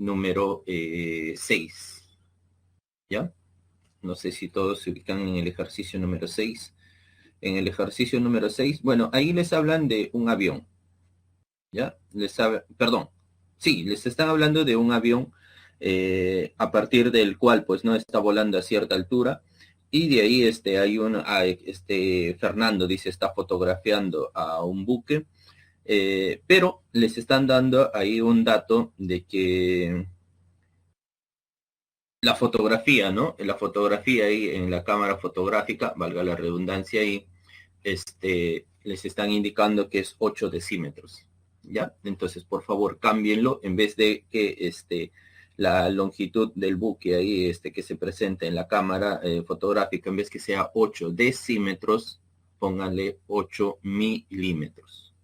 número 6. ¿Ya? No sé si todos se ubican en el ejercicio número 6. En el ejercicio número 6, bueno, ahí les hablan de un avión. ¿Ya? Les están hablando de un avión a partir del cual pues no está volando a cierta altura, y de ahí Fernando dice está fotografiando a un buque, pero les están dando ahí un dato de que la fotografía, ¿no? La fotografía ahí en la cámara fotográfica, valga la redundancia ahí, les están indicando que es 8 decímetros. ¿Ya? Entonces, por favor, cámbienlo en vez de que la longitud del buque ahí que se presenta en la cámara fotográfica, en vez que sea 8 decímetros, pónganle 8 milímetros.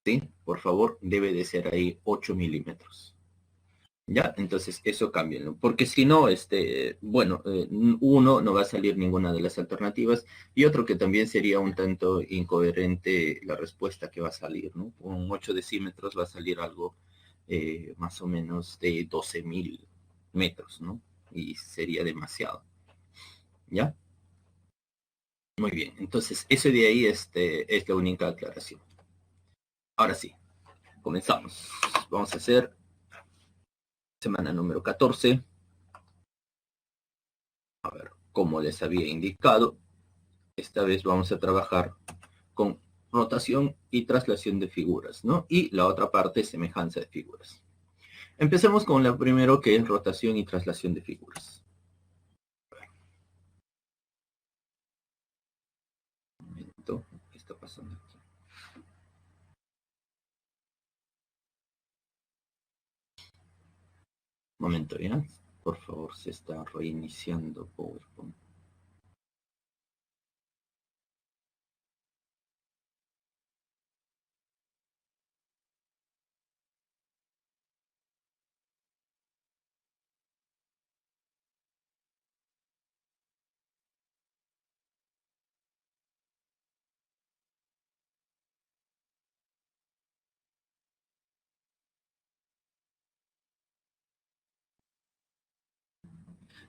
¿Sí? Por favor, debe de ser ahí 8 milímetros. ¿Ya? Entonces, eso cámbienlo. Porque si no, uno, no va a salir ninguna de las alternativas, y otro que también sería un tanto incoherente la respuesta que va a salir, ¿no? Con 8 decímetros va a salir algo más o menos de 12.000 metros, ¿no? Y sería demasiado. ¿Ya? Muy bien. Entonces, eso de ahí es la única aclaración. Ahora sí, comenzamos. Vamos a hacer semana número 14. A ver, como les había indicado, esta vez vamos a trabajar con rotación y traslación de figuras, ¿no? Y la otra parte, semejanza de figuras. Empecemos con la primero, que es rotación y traslación de figuras. Un momento, ¿qué está pasando aquí? Momento, ¿ya? Por favor, se está reiniciando PowerPoint.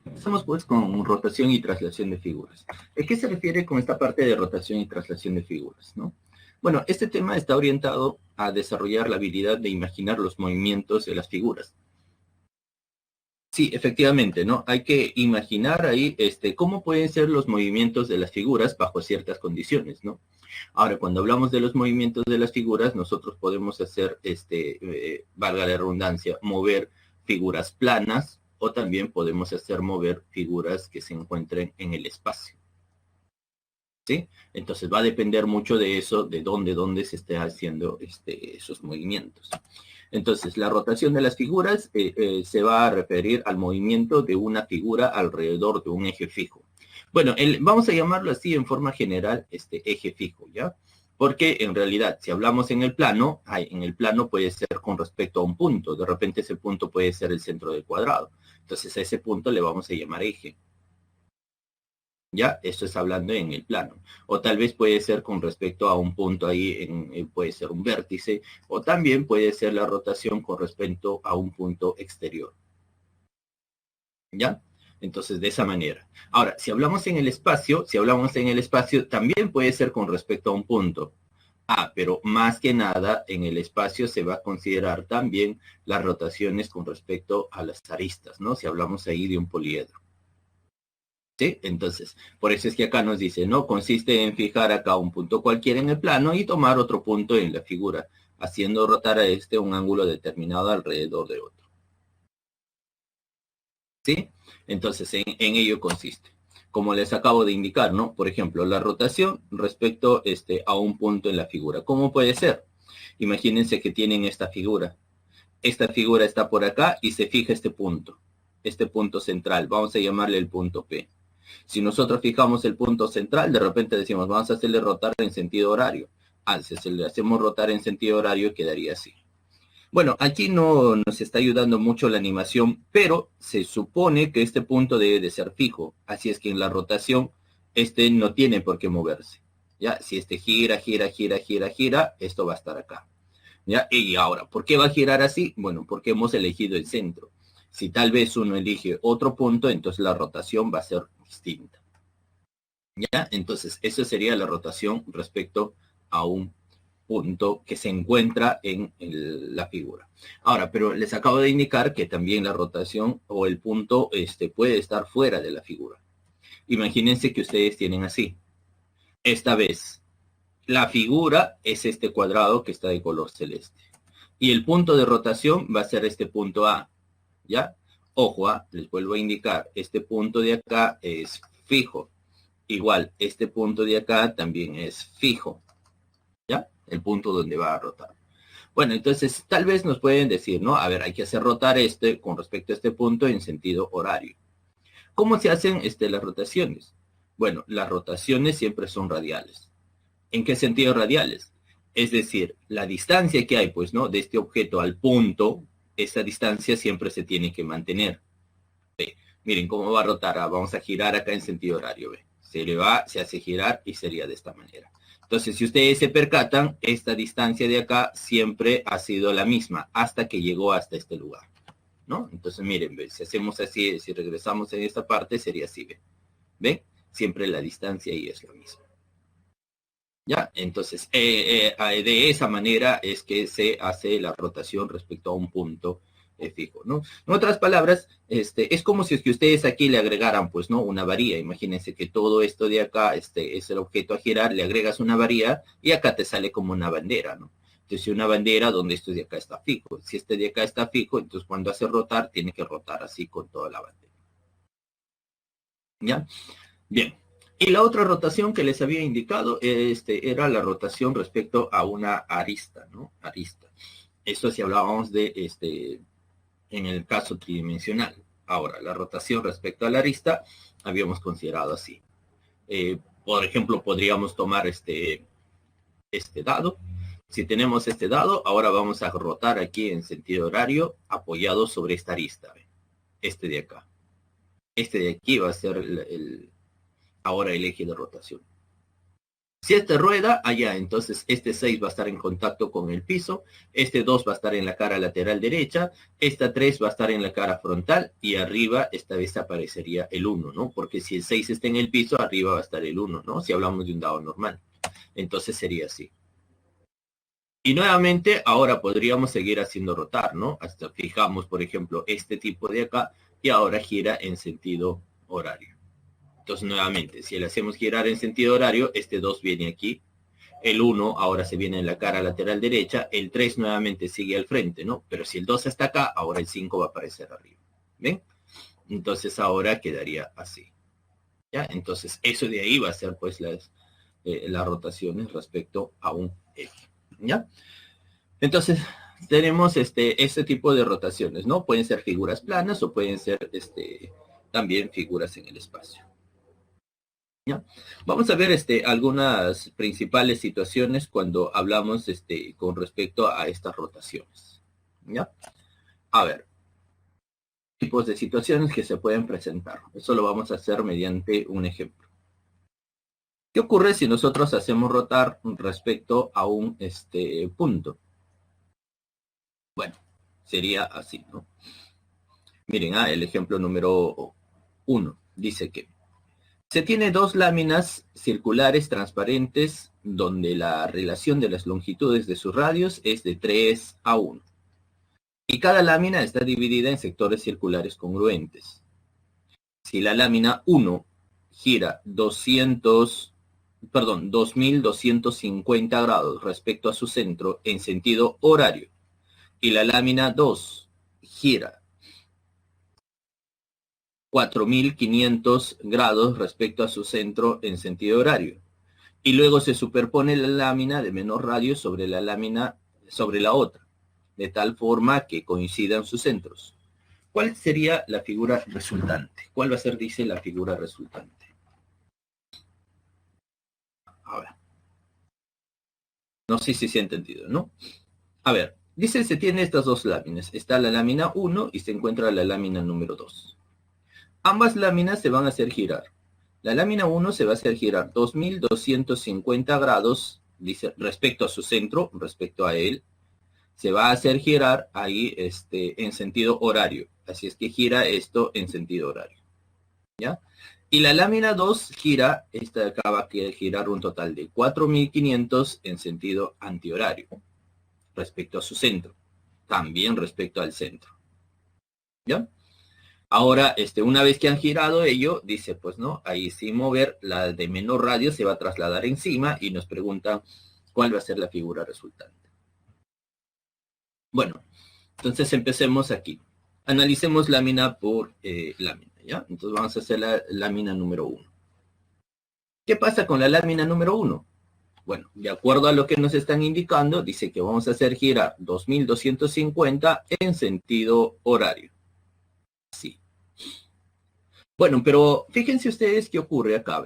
Empezamos pues con rotación y traslación de figuras. ¿A qué se refiere con esta parte de rotación y traslación de figuras, no? Bueno, este tema está orientado a desarrollar la habilidad de imaginar los movimientos de las figuras. Sí, efectivamente, ¿no? Hay que imaginar ahí cómo pueden ser los movimientos de las figuras bajo ciertas condiciones, ¿no? Ahora, cuando hablamos de los movimientos de las figuras, nosotros podemos hacer, valga la redundancia, mover figuras planas, o también podemos hacer mover figuras que se encuentren en el espacio. ¿Sí? Entonces va a depender mucho de eso, de dónde se esté haciendo esos movimientos. Entonces, la rotación de las figuras se va a referir al movimiento de una figura alrededor de un eje fijo. Bueno, vamos a llamarlo así en forma general, eje fijo, ¿ya? Porque en realidad, si hablamos en el plano puede ser con respecto a un punto. De repente ese punto puede ser el centro del cuadrado. Entonces a ese punto le vamos a llamar eje. ¿Ya? Esto es hablando en el plano. O tal vez puede ser con respecto a un punto ahí, puede ser un vértice, o también puede ser la rotación con respecto a un punto exterior. ¿Ya? Entonces, de esa manera. Ahora, si hablamos en el espacio, también puede ser con respecto a un punto. Pero más que nada, en el espacio se va a considerar también las rotaciones con respecto a las aristas, ¿no? Si hablamos ahí de un poliedro. ¿Sí? Entonces, por eso es que acá nos dice, ¿no? Consiste en fijar acá un punto cualquiera en el plano y tomar otro punto en la figura, haciendo rotar a un ángulo determinado alrededor de otro. ¿Sí? Entonces, en ello consiste. Como les acabo de indicar, ¿no? Por ejemplo, la rotación respecto a un punto en la figura. ¿Cómo puede ser? Imagínense que tienen esta figura. Esta figura está por acá y se fija este punto central. Vamos a llamarle el punto P. Si nosotros fijamos el punto central, de repente decimos, vamos a hacerle rotar en sentido horario. Si le hacemos rotar en sentido horario, quedaría así. Bueno, aquí no nos está ayudando mucho la animación, pero se supone que este punto debe de ser fijo. Así es que en la rotación, no tiene por qué moverse. ¿Ya? Si gira, esto va a estar acá. ¿Ya? Y ahora, ¿por qué va a girar así? Bueno, porque hemos elegido el centro. Si tal vez uno elige otro punto, entonces la rotación va a ser distinta. ¿Ya? Entonces, eso sería la rotación respecto a un punto que se encuentra en la figura. Ahora, pero les acabo de indicar que también la rotación o el punto puede estar fuera de la figura. Imagínense que ustedes tienen así. Esta vez, la figura es este cuadrado que está de color celeste. Y el punto de rotación va a ser este punto A. ¿Ya? Ojo, les vuelvo a indicar, este punto de acá es fijo. Igual, este punto de acá también es fijo. ¿Ya? El punto donde va a rotar. Bueno, entonces tal vez nos pueden decir, ¿no? A ver, hay que hacer rotar con respecto a este punto en sentido horario. ¿Cómo se hacen las rotaciones? Bueno, las rotaciones siempre son radiales. ¿En qué sentido radiales? Es decir, la distancia que hay, pues, ¿no? De este objeto al punto, esa distancia siempre se tiene que mantener. ¿Ve? Miren cómo va a rotar. Vamos a girar acá en sentido horario. ¿Ve? Se hace girar y sería de esta manera. Entonces, si ustedes se percatan, esta distancia de acá siempre ha sido la misma hasta que llegó hasta este lugar, ¿no? Entonces, miren, ¿ve? Si hacemos así, si regresamos en esta parte, sería así, ¿ve? ¿Ven? Siempre la distancia ahí es la misma. ¿Ya? Entonces, de esa manera es que se hace la rotación respecto a un punto fijo, ¿no? En otras palabras, es como si es que ustedes aquí le agregaran, pues, ¿no? Una varilla. Imagínense que todo esto de acá, es el objeto a girar, le agregas una varilla y acá te sale como una bandera, ¿no? Entonces, una bandera donde esto de acá está fijo. Si este de acá está fijo, entonces cuando hace rotar, tiene que rotar así con toda la bandera. ¿Ya? Bien. Y la otra rotación que les había indicado era la rotación respecto a una arista, ¿no? Arista. Esto si hablábamos de en el caso tridimensional. Ahora, la rotación respecto a la arista habíamos considerado así. Por ejemplo, podríamos tomar este dado. Si tenemos este dado, ahora vamos a rotar aquí en sentido horario apoyado sobre esta arista. Este de acá. Este de aquí va a ser ahora el eje de rotación. Si este rueda, allá, entonces este 6 va a estar en contacto con el piso, este 2 va a estar en la cara lateral derecha, esta 3 va a estar en la cara frontal y arriba esta vez aparecería el 1, ¿no? Porque si el 6 está en el piso, arriba va a estar el 1, ¿no? Si hablamos de un dado normal. Entonces sería así. Y nuevamente, ahora podríamos seguir haciendo rotar, ¿no? Hasta fijamos, por ejemplo, este tipo de acá y ahora gira en sentido horario. Entonces, nuevamente, si le hacemos girar en sentido horario, este 2 viene aquí. El 1 ahora se viene en la cara lateral derecha. El 3 nuevamente sigue al frente, ¿no? Pero si el 2 está acá, ahora el 5 va a aparecer arriba. ¿Ven? Entonces, ahora quedaría así. ¿Ya? Entonces, eso de ahí va a ser, pues, las rotaciones respecto a un eje. ¿Ya? Entonces, tenemos este tipo de rotaciones, ¿no? Pueden ser figuras planas o pueden ser también figuras en el espacio. ¿Ya? Vamos a ver algunas principales situaciones cuando hablamos con respecto a estas rotaciones. ¿Ya? A ver, tipos de situaciones que se pueden presentar. Eso lo vamos a hacer mediante un ejemplo. ¿Qué ocurre si nosotros hacemos rotar respecto a un punto? Bueno, sería así, ¿no? Miren, el ejemplo número 1 dice que se tiene dos láminas circulares transparentes donde la relación de las longitudes de sus radios es de 3:1. Y cada lámina está dividida en sectores circulares congruentes. Si la lámina 1 gira 2250 grados respecto a su centro en sentido horario y la lámina 2 gira 4500 grados respecto a su centro en sentido horario. Y luego se superpone la lámina de menor radio sobre la lámina, sobre la otra, de tal forma que coincidan sus centros. ¿Cuál sería la figura resultante? ¿Cuál va a ser, dice, la figura resultante? Ahora, no sé si se ha entendido, ¿no? A ver, dice, se tiene estas dos láminas. Está la lámina 1 y se encuentra la lámina número 2. Ambas láminas se van a hacer girar. La lámina 1 se va a hacer girar 2250 grados, dice, respecto a su centro, respecto a él. se va a hacer girar ahí en sentido horario. Así es que gira esto en sentido horario. ¿Ya? Y la lámina 2 gira, esta de acá va a girar un total de 4.500 en sentido antihorario, respecto a su centro. También respecto al centro. ¿Ya? Ahora, una vez que han girado ello, dice, pues no, ahí sin mover, la de menor radio se va a trasladar encima y nos pregunta cuál va a ser la figura resultante. Bueno, entonces empecemos aquí. Analicemos lámina por lámina, ¿ya? Entonces vamos a hacer la lámina número 1. ¿Qué pasa con la lámina número 1? Bueno, de acuerdo a lo que nos están indicando, dice que vamos a hacer girar 2250 en sentido horario. Sí. Bueno, pero fíjense ustedes qué ocurre acá.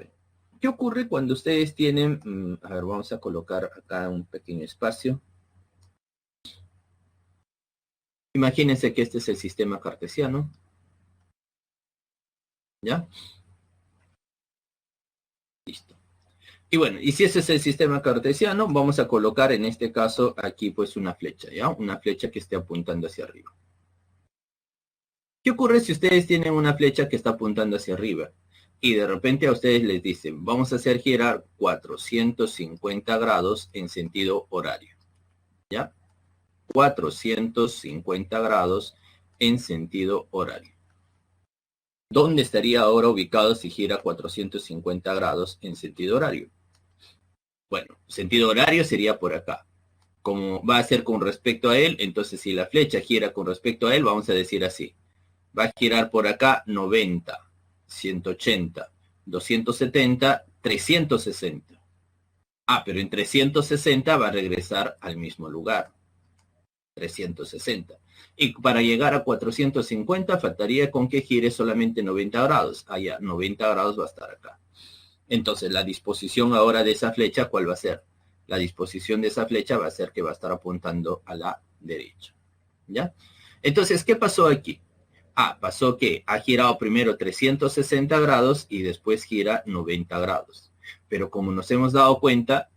¿Qué ocurre cuando ustedes tienen, a ver, vamos a colocar acá un pequeño espacio. Imagínense que este es el sistema cartesiano. ¿Ya? Listo. Y bueno, y si ese es el sistema cartesiano, vamos a colocar en este caso aquí pues una flecha, ¿ya? Una flecha que esté apuntando hacia arriba. ¿Qué ocurre si ustedes tienen una flecha que está apuntando hacia arriba? Y de repente a ustedes les dicen, vamos a hacer girar 450 grados en sentido horario. ¿Ya? 450 grados en sentido horario. ¿Dónde estaría ahora ubicado si gira 450 grados en sentido horario? Bueno, sentido horario sería por acá. Como va a ser con respecto a él, entonces si la flecha gira con respecto a él, vamos a decir así. Va a girar por acá 90, 180, 270, 360. Ah, pero en 360 va a regresar al mismo lugar. 360. Y para llegar a 450 faltaría con que gire solamente 90 grados. Allá, 90 grados va a estar acá. Entonces, la disposición ahora de esa flecha, ¿cuál va a ser? La disposición de esa flecha va a ser que va a estar apuntando a la derecha. ¿Ya? Entonces, ¿qué pasó aquí? Ah, pasó que ha girado primero 360 grados y después gira 90 grados. Pero como nos hemos dado cuenta,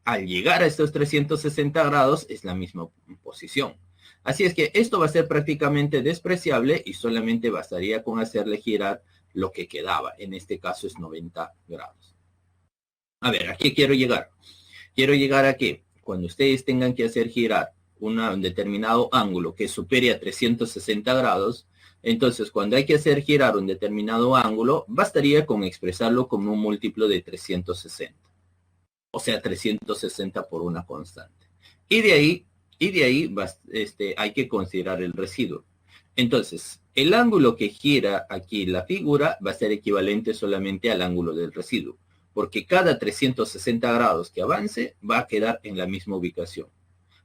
al llegar a estos 360 grados es la misma posición. Así es que esto va a ser prácticamente despreciable y solamente bastaría con hacerle girar lo que quedaba. En este caso es 90 grados. A ver, ¿a qué quiero llegar? Quiero llegar a que cuando ustedes tengan que hacer girar un determinado ángulo que supere a 360 grados, entonces cuando hay que hacer girar un determinado ángulo, bastaría con expresarlo como un múltiplo de 360. O sea, 360 por una constante. Y de ahí hay que considerar el residuo. Entonces, el ángulo que gira aquí la figura va a ser equivalente solamente al ángulo del residuo, porque cada 360 grados que avance va a quedar en la misma ubicación.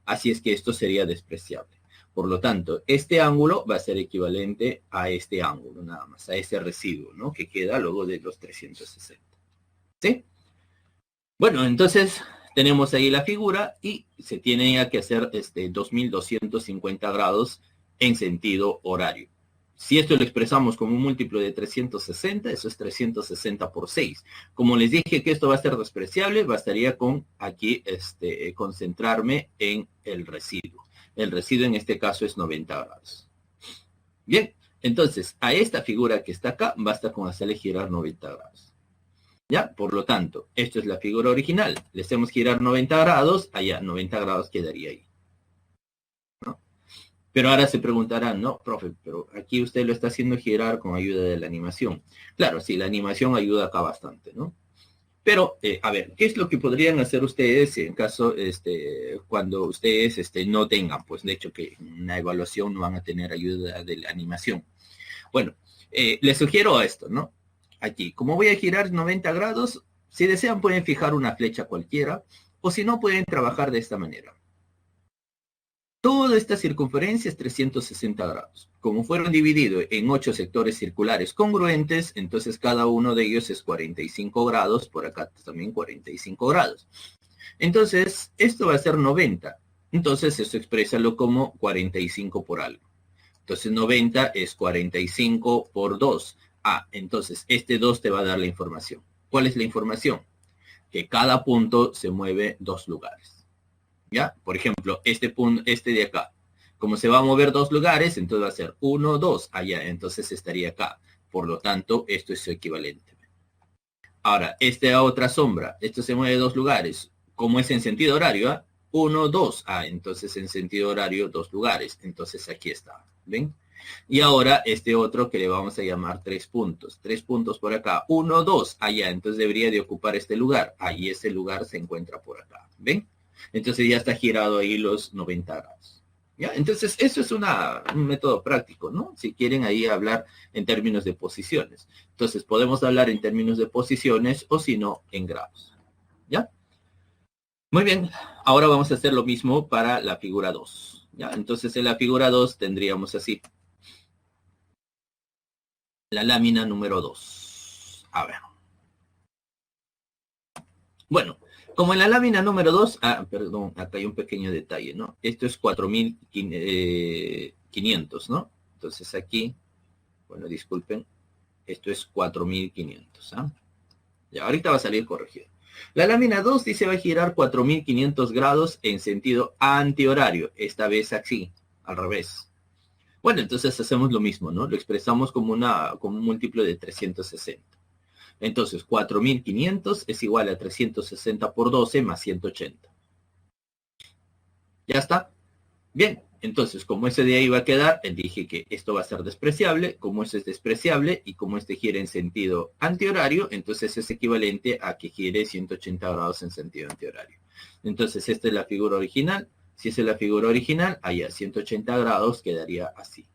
Así es que esto sería despreciable. Por lo tanto, este ángulo va a ser equivalente a este ángulo, nada más, a ese residuo, ¿no? Que queda luego de los 360. ¿Sí? Bueno, entonces tenemos ahí la figura y se tiene que hacer 2250 grados en sentido horario. Si esto lo expresamos como un múltiplo de 360, eso es 360 por 6. Como les dije que esto va a ser despreciable, bastaría con aquí concentrarme en el residuo. El residuo en este caso es 90 grados. Bien, entonces a esta figura que está acá, basta con hacerle girar 90 grados. ¿Ya? Por lo tanto, esto es la figura original. Le hacemos girar 90 grados, allá 90 grados quedaría ahí. ¿No? Pero ahora se preguntarán, no, profe, pero aquí usted lo está haciendo girar con ayuda de la animación. Claro, sí, la animación ayuda acá bastante, ¿no? Pero, a ver, ¿qué es lo que podrían hacer ustedes en caso, cuando ustedes no tengan, pues de hecho que en una evaluación no van a tener ayuda de la animación? Bueno, les sugiero esto, ¿no? Aquí, como voy a girar 90 grados, si desean pueden fijar una flecha cualquiera, o si no pueden trabajar de esta manera. Toda esta circunferencia es 360 grados. Como fueron divididos en 8 sectores circulares congruentes, entonces cada uno de ellos es 45 grados, por acá también 45 grados. Entonces, esto va a ser 90. Entonces, esto exprésalo como 45 por algo. Entonces, 90 es 45 por 2. Ah, entonces, este 2 te va a dar la información. ¿Cuál es la información? Que cada punto se mueve 2 lugares. ¿Ya? Por ejemplo, este punto, este de acá. Como se va a mover 2 lugares, entonces va a ser 1, 2, allá. Entonces estaría acá. Por lo tanto, esto es su equivalente. Ahora, esta otra sombra. Esto se mueve 2 lugares. Como es en sentido horario, ¿ah? 1, 2. Ah, entonces en sentido horario 2 lugares. Entonces aquí está. ¿Ven? Y ahora este otro que le vamos a llamar 3 puntos. 3 puntos por acá. 1, 2. Allá. Entonces debería de ocupar este lugar. Ahí ese lugar se encuentra por acá. ¿Ven? Entonces ya está girado ahí los 90 grados. ¿Ya? Entonces eso es un método práctico, ¿no? Si quieren ahí hablar en términos de posiciones. Entonces podemos hablar en términos de posiciones o si no en grados. ¿Ya? Muy bien. Ahora vamos a hacer lo mismo para la figura 2. ¿Ya? Entonces en la figura 2 tendríamos así. La lámina número 2. A ver. Bueno, como en la lámina número 2, perdón, acá hay un pequeño detalle, ¿no? Esto es 4500, ¿no? Entonces aquí, bueno, disculpen, esto es 4500, ¿ah? Ya, ahorita va a salir corregido. La lámina 2 dice va a girar 4500 grados en sentido antihorario, esta vez así, al revés. Bueno, entonces hacemos lo mismo, ¿no? Lo expresamos como un múltiplo de 360. Entonces, 4500 es igual a 360 por 12 más 180. ¿Ya está? Bien, entonces, como ese de ahí va a quedar, dije que esto va a ser despreciable. Como eso es despreciable y como este gira en sentido antihorario, entonces es equivalente a que gire 180 grados en sentido antihorario. Entonces, esta es la figura original. Si esa es la figura original, allá 180 grados quedaría así.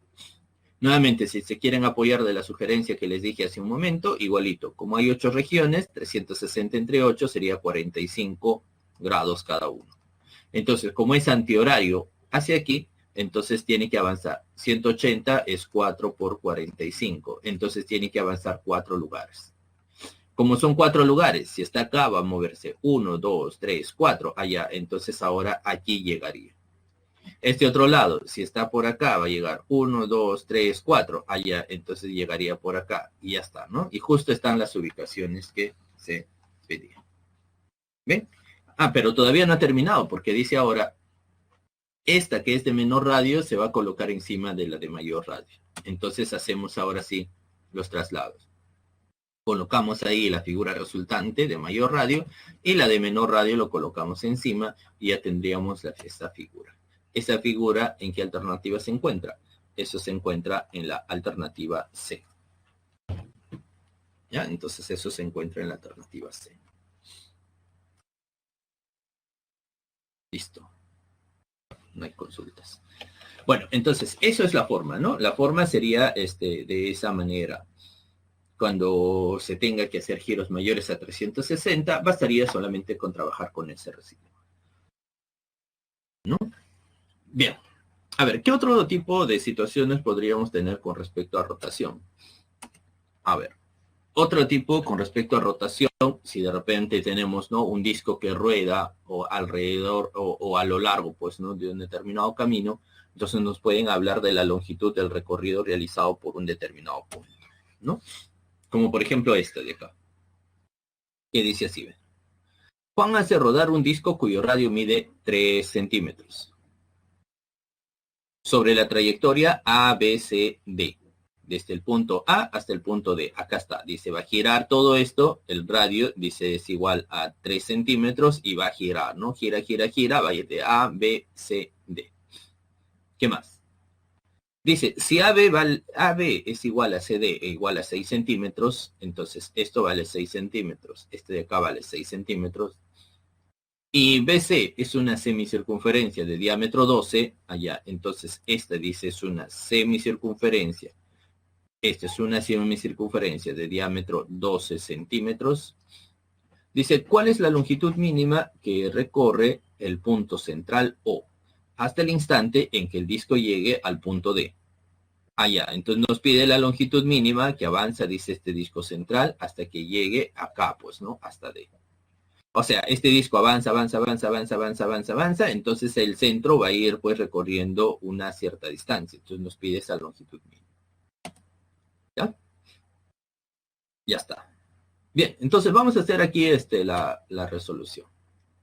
Nuevamente, si se quieren apoyar de la sugerencia que les dije hace un momento, igualito. Como hay 8 regiones, 360 entre 8 sería 45 grados cada uno. Entonces, como es antihorario hacia aquí, entonces tiene que avanzar. 180 es 4 por 45. Entonces tiene que avanzar 4 lugares. Como son 4 lugares, si está acá va a moverse 1, 2, 3, 4 allá. Entonces ahora aquí llegaría. Este otro lado, si está por acá, va a llegar 1, 2, 3, 4, allá, entonces llegaría por acá y ya está, ¿no? Y justo están las ubicaciones que se pedían. ¿Ven? Pero todavía no ha terminado porque dice ahora, esta que es de menor radio se va a colocar encima de la de mayor radio. Entonces hacemos ahora sí los traslados. Colocamos ahí la figura resultante de mayor radio y la de menor radio lo colocamos encima y ya tendríamos esta figura. Esa figura, ¿en qué alternativa se encuentra? Eso se encuentra en la alternativa C. ¿Ya? Entonces eso se encuentra en la alternativa C. Listo. No hay consultas. Bueno, entonces eso es la forma, ¿no? La forma sería de esa manera. Cuando se tenga que hacer giros mayores a 360, bastaría solamente con trabajar con ese residuo. ¿No? Bien. A ver, ¿qué otro tipo de situaciones podríamos tener con respecto a rotación? A ver, otro tipo con respecto a rotación, si de repente tenemos, ¿no?, un disco que rueda o alrededor o a lo largo, pues, ¿no?, de un determinado camino, entonces nos pueden hablar de la longitud del recorrido realizado por un determinado punto, ¿no? Como por ejemplo este de acá, que dice así, ¿ven? Juan hace rodar un disco cuyo radio mide 3 centímetros sobre la trayectoria ABCD, desde el punto A hasta el punto D. Acá está, dice, va a girar todo esto, el radio, dice, es igual a 3 centímetros y va a girar, ¿no? Gira, gira, gira, va a ir de A, B, C, D. ¿Qué más? Dice, si AB es igual a CD e igual a 6 centímetros, entonces esto vale 6 centímetros, este de acá vale 6 centímetros, y BC es una semicircunferencia de diámetro 12, allá, entonces esta dice es una semicircunferencia. Esta es una semicircunferencia de diámetro 12 centímetros. Dice, ¿cuál es la longitud mínima que recorre el punto central O hasta el instante en que el disco llegue al punto D? Allá, entonces nos pide la longitud mínima que avanza, dice este disco central, hasta que llegue acá, pues, ¿no? Hasta D. O sea, este disco avanza, avanza, avanza, avanza, avanza, avanza, avanza, entonces el centro va a ir pues recorriendo una cierta distancia. Entonces nos pide esa longitud mínima. ¿Ya? Ya está. Bien, entonces vamos a hacer aquí la resolución.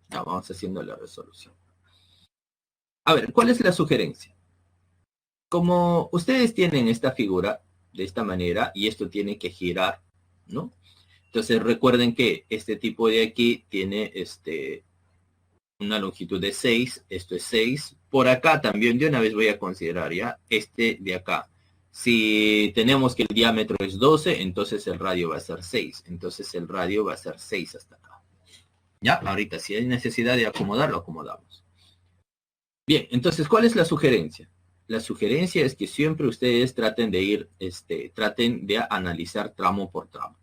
Ya, vamos haciendo la resolución. A ver, ¿cuál es la sugerencia? Como ustedes tienen esta figura de esta manera y esto tiene que girar, ¿no? Entonces recuerden que este tipo de aquí tiene una longitud de 6, esto es 6. Por acá también de una vez voy a considerar ya este de acá. Si tenemos que el diámetro es 12, entonces el radio va a ser 6. Entonces el radio va a ser 6 hasta acá. Ya, ahorita si hay necesidad de acomodar, lo acomodamos. Bien, entonces, ¿cuál es la sugerencia? La sugerencia es que siempre ustedes traten de ir, traten de analizar tramo por tramo.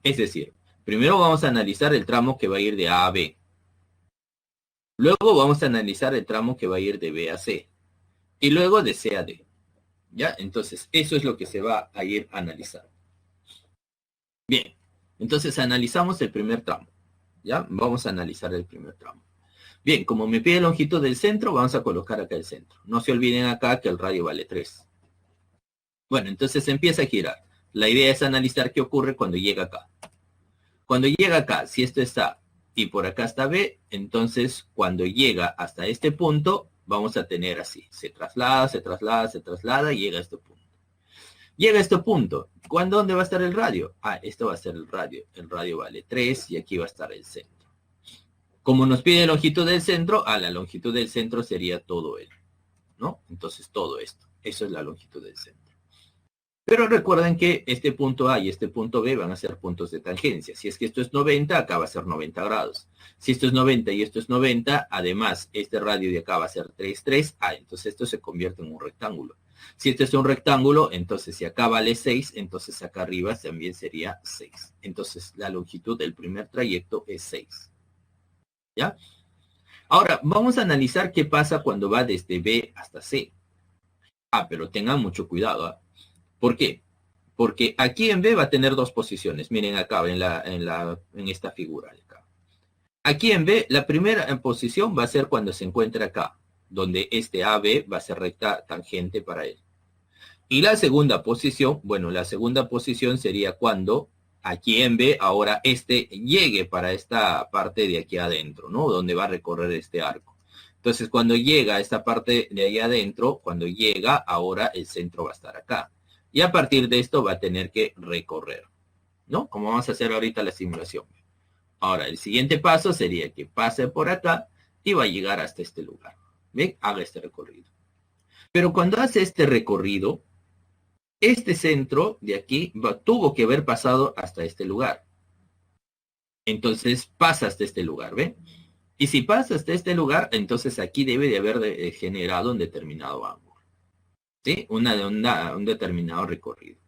Es decir, primero vamos a analizar el tramo que va a ir de A a B. Luego vamos a analizar el tramo que va a ir de B a C. Y luego de C a D. ¿Ya? Entonces, eso es lo que se va a ir a analizar. Bien, entonces analizamos el primer tramo. ¿Ya? Vamos a analizar el primer tramo. Bien, como me pide longitud del centro, vamos a colocar acá el centro. No se olviden acá que el radio vale 3. Bueno, entonces empieza a girar. La idea es analizar qué ocurre cuando llega acá. Cuando llega acá, si esto está y por acá está B, entonces cuando llega hasta este punto, vamos a tener así. Se traslada, se traslada, se traslada y llega a este punto. Llega a este punto. ¿Dónde va a estar el radio? Ah, esto va a ser el radio. El radio vale 3 y aquí va a estar el centro. Como nos pide longitud del centro, la longitud del centro sería todo él, ¿no? Entonces todo esto. Eso es la longitud del centro. Pero recuerden que este punto A y este punto B van a ser puntos de tangencia. Si es que esto es 90, acá va a ser 90 grados. Si esto es 90 y esto es 90, además, este radio de acá va a ser 3, 3. Entonces esto se convierte en un rectángulo. Si este es un rectángulo, entonces si acá vale 6, entonces acá arriba también sería 6. Entonces la longitud del primer trayecto es 6. ¿Ya? Ahora, vamos a analizar qué pasa cuando va desde B hasta C. Pero tengan mucho cuidado, ¿eh? ¿Por qué? Porque aquí en B va a tener dos posiciones. Miren acá, en esta figura. Acá. Aquí en B, la primera posición va a ser cuando se encuentra acá, donde este AB va a ser recta tangente para él. Y la segunda posición, bueno, la segunda posición sería cuando aquí en B, ahora llegue para esta parte de aquí adentro, ¿no? Donde va a recorrer este arco. Entonces, cuando llega a esta parte de ahí adentro, cuando llega, ahora el centro va a estar acá. Y a partir de esto va a tener que recorrer, ¿no? Como vamos a hacer ahorita la simulación. Ahora, el siguiente paso sería que pase por acá y va a llegar hasta este lugar. ¿Ven? Haga este recorrido. Pero cuando hace este recorrido, este centro de aquí tuvo que haber pasado hasta este lugar. Entonces pasa hasta este lugar, ¿ven? Y si pasa hasta este lugar, entonces aquí debe de haber generado un determinado ángulo. ¿Sí? Un determinado recorrido.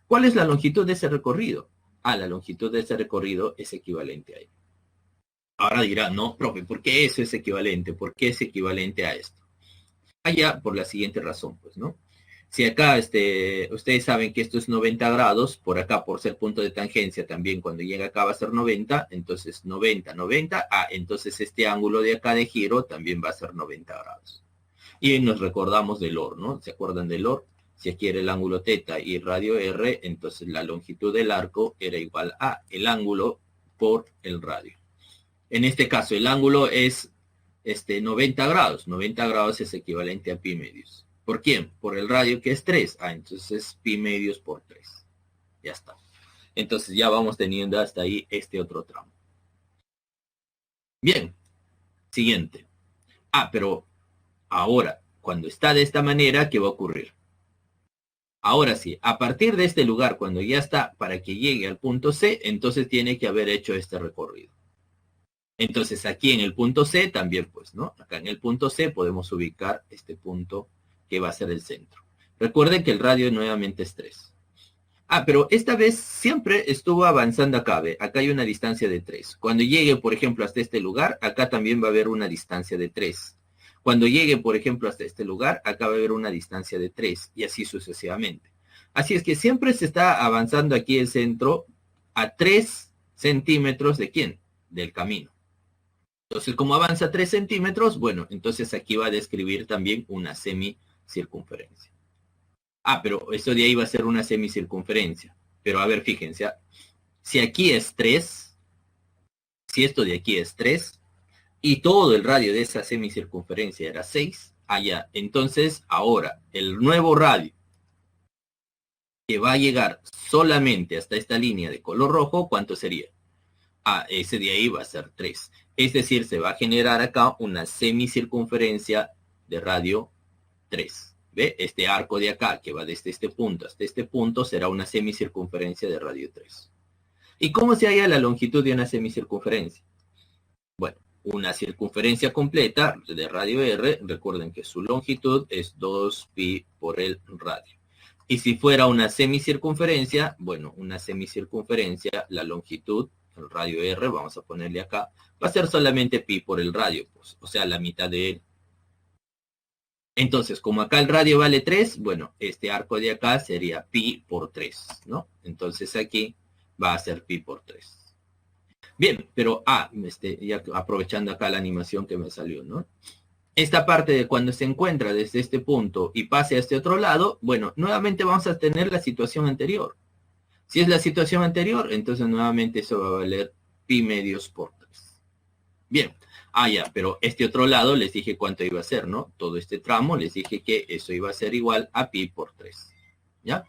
¿Cuál es la longitud de ese recorrido? La longitud de ese recorrido es equivalente a ello. Ahora dirá, no, profe, ¿por qué eso es equivalente? ¿Por qué es equivalente a esto? Allá por la siguiente razón, pues, ¿no? Si acá, ustedes saben que esto es 90 grados, por acá, por ser punto de tangencia, también cuando llega acá va a ser 90, entonces 90, 90, entonces este ángulo de acá de giro también va a ser 90 grados. Y nos recordamos del OR, ¿no? ¿Se acuerdan del OR? Si aquí era el ángulo θ y radio R, entonces la longitud del arco era igual a el ángulo por el radio. En este caso, el ángulo es 90 grados. 90 grados es equivalente a pi medios. ¿Por quién? Por el radio que es 3. Entonces pi medios por 3. Ya está. Entonces ya vamos teniendo hasta ahí este otro tramo. Bien. Siguiente. Pero ahora, cuando está de esta manera, ¿qué va a ocurrir? Ahora sí, a partir de este lugar, cuando ya está para que llegue al punto C, entonces tiene que haber hecho este recorrido. Entonces aquí en el punto C también, pues, ¿no? Acá en el punto C podemos ubicar este punto que va a ser el centro. Recuerden que el radio nuevamente es 3. Pero esta vez siempre estuvo avanzando acá, ¿ve? Acá hay una distancia de 3. Cuando llegue, por ejemplo, hasta este lugar, acá también va a haber una distancia de 3. Cuando llegue, por ejemplo, hasta este lugar, acá va a haber una distancia de 3 y así sucesivamente. Así es que siempre se está avanzando aquí el centro a 3 centímetros ¿de quién? Del camino. Entonces, como avanza 3 centímetros, bueno, entonces aquí va a describir también una semicircunferencia. Pero esto de ahí va a ser una semicircunferencia. Pero a ver, fíjense, si aquí es 3, si esto de aquí es 3, y todo el radio de esa semicircunferencia era 6, allá. Entonces, ahora, el nuevo radio que va a llegar solamente hasta esta línea de color rojo, ¿cuánto sería? Ese de ahí va a ser 3. Es decir, se va a generar acá una semicircunferencia de radio 3. ¿Ve? Este arco de acá, que va desde este punto hasta este punto, será una semicircunferencia de radio 3. ¿Y cómo se halla la longitud de una semicircunferencia? Bueno, una circunferencia completa de radio R, recuerden que su longitud es 2pi por el radio. Y si fuera una semicircunferencia, bueno, una semicircunferencia, la longitud, el radio R, vamos a ponerle acá, va a ser solamente pi por el radio, pues, o sea, la mitad de él. Entonces, como acá el radio vale 3, bueno, este arco de acá sería pi por 3, ¿no? Entonces aquí va a ser pi por 3. Bien, pero, ya aprovechando acá la animación que me salió, ¿no? Esta parte de cuando se encuentra desde este punto y pase a este otro lado, bueno, nuevamente vamos a tener la situación anterior. Si es la situación anterior, entonces nuevamente eso va a valer pi medios por 3. Bien, ya, pero este otro lado les dije cuánto iba a ser, ¿no? Todo este tramo les dije que eso iba a ser igual a pi por 3, ¿ya?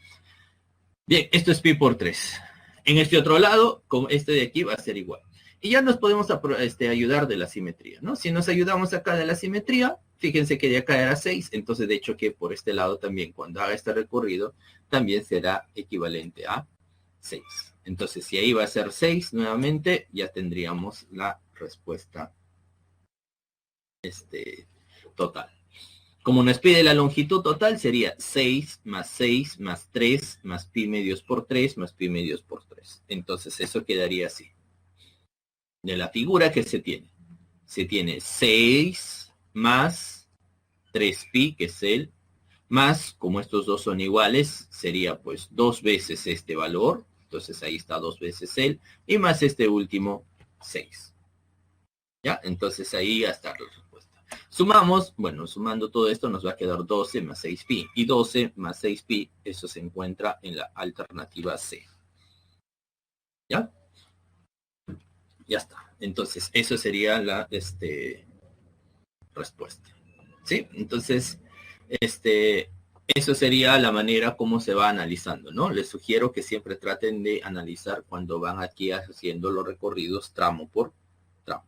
Bien, esto es pi por 3. En este otro lado, como este de aquí va a ser igual. Y ya nos podemos ayudar de la simetría, ¿no? Si nos ayudamos acá de la simetría, fíjense que de acá era 6, entonces de hecho que por este lado también, cuando haga este recorrido, también será equivalente a 6. Entonces, si ahí va a ser 6, nuevamente, ya tendríamos la respuesta total. Como nos pide la longitud total, sería 6 más 3 más pi medios por 3 más pi medios por 3. Entonces, eso quedaría así. De la figura que se tiene 6 más 3pi, que es el, más, como estos dos son iguales, sería pues 2 veces este valor, entonces ahí está 2 veces él, y más este último 6. ¿Ya? Entonces ahí ya está la respuesta. Sumamos, bueno, sumando todo esto nos va a quedar 12 más 6pi, y 12 más 6pi, eso se encuentra en la alternativa C. ¿Ya? Ya está. Entonces, eso sería la respuesta. ¿Sí? Entonces, eso sería la manera como se va analizando, ¿no? Les sugiero que siempre traten de analizar cuando van aquí haciendo los recorridos tramo por tramo.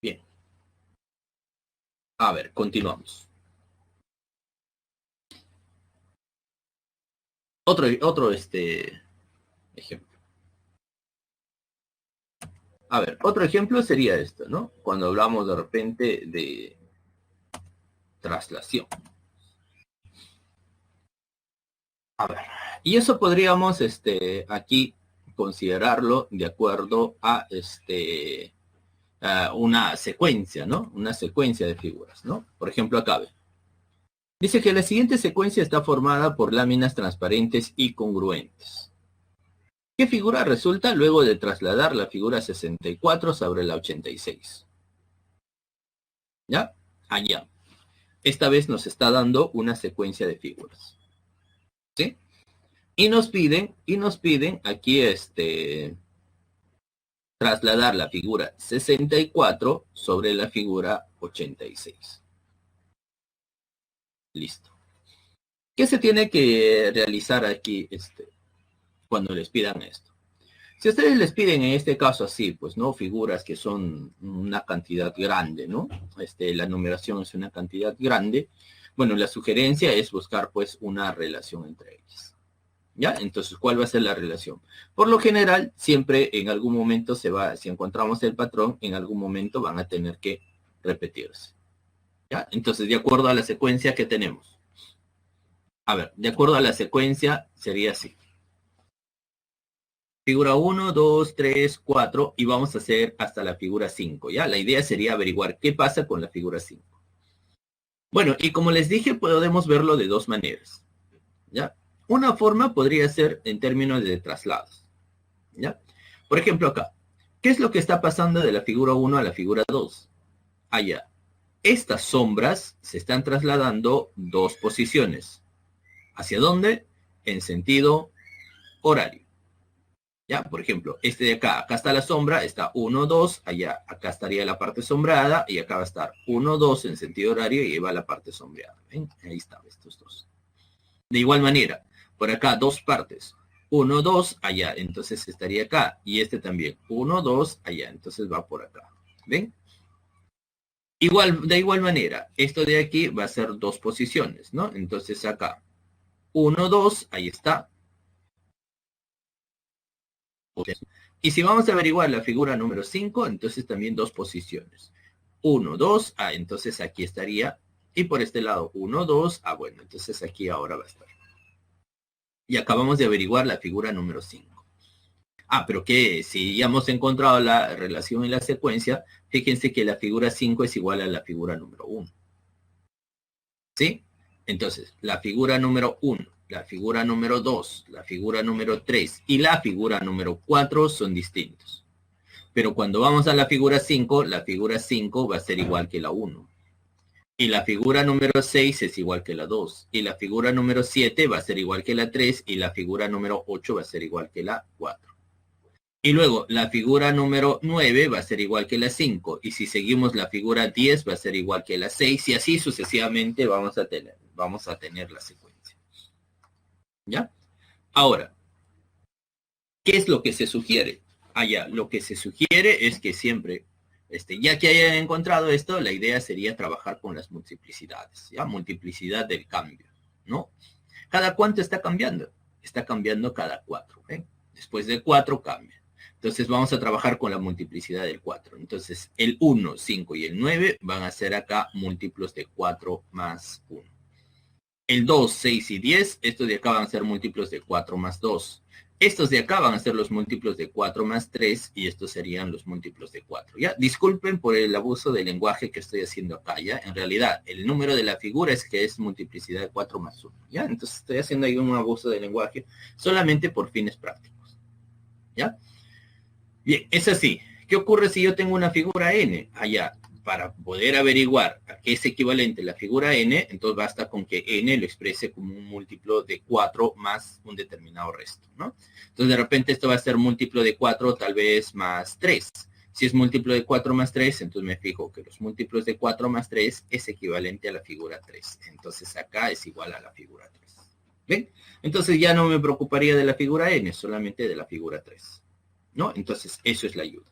Bien. A ver, continuamos. Otro ejemplo. A ver, otro ejemplo sería esto, ¿no? Cuando hablamos de repente de traslación. A ver, y eso podríamos aquí considerarlo de acuerdo a una secuencia, ¿no? Una secuencia de figuras, ¿no? Por ejemplo, acá ve. Dice que la siguiente secuencia está formada por láminas transparentes y congruentes. ¿Qué figura resulta luego de trasladar la figura 64 sobre la 86? ¿Ya? Allá. Esta vez nos está dando una secuencia de figuras. ¿Sí? Y nos piden aquí trasladar la figura 64 sobre la figura 86. Listo. ¿Qué se tiene que realizar aquí cuando les pidan esto? Si ustedes les piden en este caso así, pues, ¿no? Figuras que son una cantidad grande, ¿no? La numeración es una cantidad grande. Bueno, la sugerencia es buscar, pues, una relación entre ellas. ¿Ya? Entonces, ¿cuál va a ser la relación? Por lo general, siempre en algún momento si encontramos el patrón, en algún momento van a tener que repetirse. ¿Ya? Entonces, de acuerdo a la secuencia que tenemos. A ver, de acuerdo a la secuencia, sería así. Figura 1, 2, 3, 4 y vamos a hacer hasta la figura 5, ¿ya? La idea sería averiguar qué pasa con la figura 5. Bueno, y como les dije, podemos verlo de dos maneras, ¿ya? Una forma podría ser en términos de traslados, ¿ya? Por ejemplo, acá, ¿qué es lo que está pasando de la figura 1 a la figura 2? Allá. Estas sombras se están trasladando 2 posiciones. ¿Hacia dónde? En sentido horario. Ya, por ejemplo, este de acá está la sombra, está 1, 2, allá, acá estaría la parte sombreada y acá va a estar 1, 2 en sentido horario y ahí va la parte sombreada. ¿Ven? Ahí están estos dos. De igual manera, por acá dos partes. 1, 2, allá, entonces estaría acá. Y este también. 1, 2, allá, entonces va por acá. ¿Ven? Igual, de igual manera, esto de aquí va a ser dos posiciones, ¿no? Entonces acá, 1, 2, ahí está. Y si vamos a averiguar la figura número 5, entonces también dos posiciones. 1, 2, entonces aquí estaría. Y por este lado, 1, 2, bueno, entonces aquí ahora va a estar. Y acabamos de averiguar la figura número 5. Pero que si ya hemos encontrado la relación en la secuencia, fíjense que la figura 5 es igual a la figura número 1. ¿Sí? Entonces, la figura número 1, la figura número 2, la figura número 3 y la figura número 4 son distintos. Pero cuando vamos a la figura 5 va a ser igual que la 1. Y la figura número 6 es igual que la 2. Y la figura número 7 va a ser igual que la 3. Y la figura número 8 va a ser igual que la 4. Y luego la figura número 9 va a ser igual que la 5. Y si seguimos la figura 10 va a ser igual que la 6. Y así sucesivamente vamos a tener la secuencia. ¿Ya? Ahora, ¿qué es lo que se sugiere? Lo que se sugiere es que siempre, ya que hayan encontrado esto, la idea sería trabajar con las multiplicidades, ¿ya? Multiplicidad del cambio, ¿no? ¿Cada cuánto está cambiando? Está cambiando cada 4, ¿eh? Después de 4 cambia. Entonces vamos a trabajar con la multiplicidad del 4. Entonces el 1, 5 y el 9 van a ser acá múltiplos de 4 más 1. El 2, 6 y 10, estos de acá van a ser múltiplos de 4 más 2. Estos de acá van a ser los múltiplos de 4 más 3 y estos serían los múltiplos de 4. ¿Ya? Disculpen por el abuso del lenguaje que estoy haciendo acá, ¿ya? En realidad, el número de la figura es que es multiplicidad de 4 más 1, ¿ya? Entonces estoy haciendo ahí un abuso del lenguaje solamente por fines prácticos, ¿ya? Bien, es así. ¿Qué ocurre si yo tengo una figura n? Para poder averiguar a qué es equivalente la figura n, entonces basta con que n lo exprese como un múltiplo de 4 más un determinado resto, ¿no? Entonces de repente esto va a ser múltiplo de 4 tal vez más 3. Si es múltiplo de 4 más 3, entonces me fijo que los múltiplos de 4 más 3 es equivalente a la figura 3. Entonces acá es igual a la figura 3. ¿Ven? Entonces ya no me preocuparía de la figura n, solamente de la figura 3. ¿No? Entonces eso es la ayuda.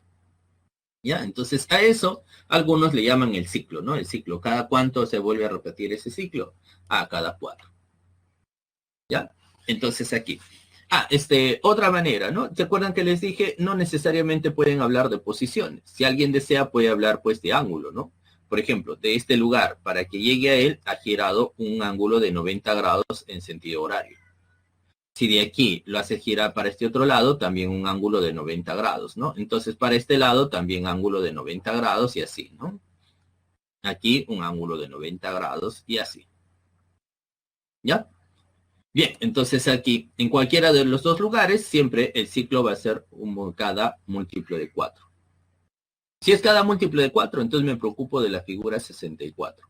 ¿Ya? Entonces a eso algunos le llaman el ciclo, ¿no? El ciclo. ¿Cada cuánto se vuelve a repetir ese ciclo? Cada 4. ¿Ya? Entonces aquí. Otra manera, ¿no? ¿Se acuerdan que les dije? No necesariamente pueden hablar de posiciones. Si alguien desea puede hablar pues de ángulo, ¿no? Por ejemplo, de este lugar, para que llegue a él, ha girado un ángulo de 90 grados en sentido horario. Si de aquí lo hace girar para este otro lado, también un ángulo de 90 grados, ¿no? Entonces para este lado también ángulo de 90 grados y así, ¿no? Aquí un ángulo de 90 grados y así. ¿Ya? Bien, entonces aquí, en cualquiera de los dos lugares, siempre el ciclo va a ser cada múltiplo de 4. Si es cada múltiplo de 4, entonces me preocupo de la figura 64.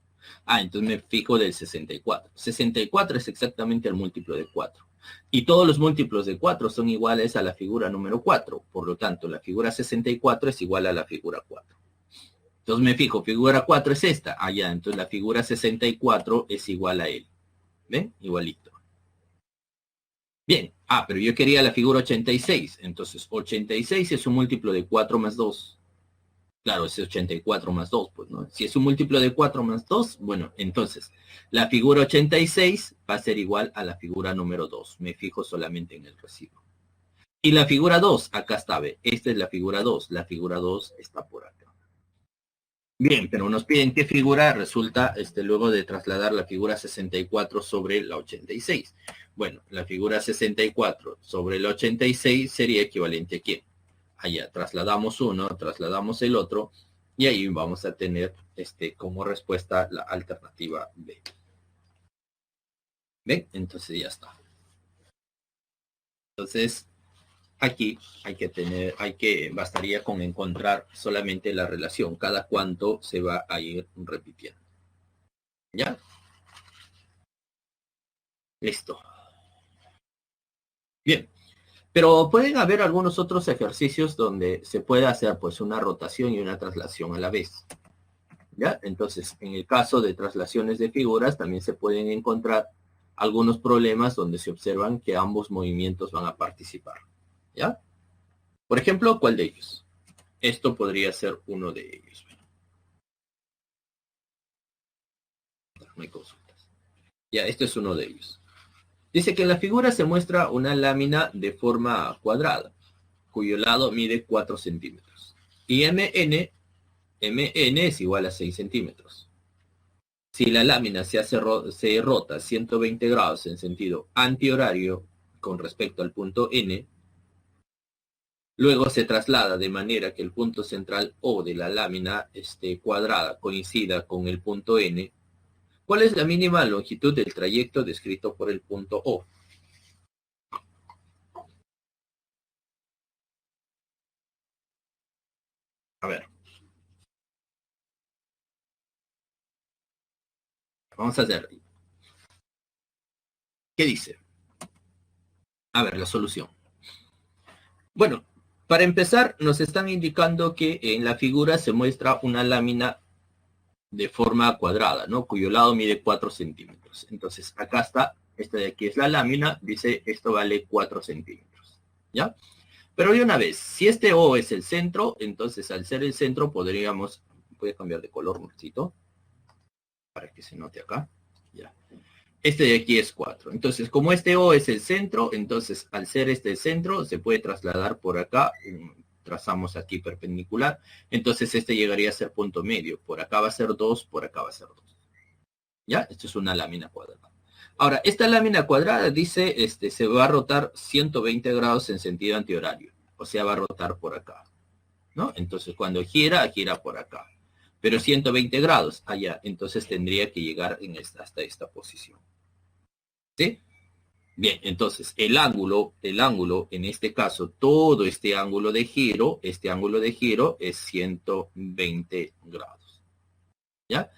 Entonces me fijo del 64. 64 es exactamente el múltiplo de 4. Y todos los múltiplos de 4 son iguales a la figura número 4. Por lo tanto, la figura 64 es igual a la figura 4. Entonces me fijo, figura 4 es esta. Entonces la figura 64 es igual a él. ¿Ven? Igualito. Bien. Pero yo quería la figura 86. Entonces 86 es un múltiplo de 4 más 2. Claro, es 84 más 2, pues, ¿no? Si es un múltiplo de 4 más 2, bueno, entonces, la figura 86 va a ser igual a la figura número 2. Me fijo solamente en el recibo. Y la figura 2, acá está, ve. Esta es la figura 2. La figura 2 está por acá. Bien, pero nos piden qué figura resulta luego de trasladar la figura 64 sobre la 86. Bueno, la figura 64 sobre la 86 sería equivalente a ¿qué? Trasladamos uno, trasladamos el otro, y ahí vamos a tener como respuesta la alternativa B. ¿Ven? Entonces ya está. Entonces, aquí bastaría con encontrar solamente la relación, cada cuánto se va a ir repitiendo. ¿Ya? Listo. Bien. Pero pueden haber algunos otros ejercicios donde se puede hacer pues una rotación y una traslación a la vez. ¿Ya? Entonces, en el caso de traslaciones de figuras, también se pueden encontrar algunos problemas donde se observan que ambos movimientos van a participar. ¿Ya? Por ejemplo, ¿cuál de ellos? Esto podría ser uno de ellos. No hay consultas. Ya, esto es uno de ellos. Dice que en la figura se muestra una lámina de forma cuadrada, cuyo lado mide 4 centímetros. Y MN es igual a 6 centímetros. Si la lámina se rota 120 grados en sentido antihorario con respecto al punto N, luego se traslada de manera que el punto central O de la lámina cuadrada coincida con el punto N, ¿cuál es la mínima longitud del trayecto descrito por el punto O? A ver. Vamos a hacer. ¿Qué dice? A ver, la solución. Bueno, para empezar, nos están indicando que en la figura se muestra una lámina de forma cuadrada, ¿no? Cuyo lado mide 4 centímetros. Entonces, acá está, esta de aquí es la lámina, dice esto vale 4 centímetros, ¿ya? Pero de una vez, si este O es el centro, entonces al ser el centro podríamos, voy a cambiar de color un poquito, para que se note acá, ya. Este de aquí es 4. Entonces, como este O es el centro, entonces al ser este el centro, se puede trasladar por acá. Trazamos aquí perpendicular. Entonces, este llegaría a ser punto medio. Por acá va a ser 2, por acá va a ser 2. ¿Ya? Esto es una lámina cuadrada. Ahora, esta lámina cuadrada dice, se va a rotar 120 grados en sentido antihorario. O sea, va a rotar por acá. ¿No? Entonces, cuando gira, gira por acá. Pero 120 grados allá. Entonces, tendría que llegar hasta esta posición. ¿Sí? Bien, entonces el ángulo en este caso, todo este ángulo de giro es 120 grados. ¿Ya?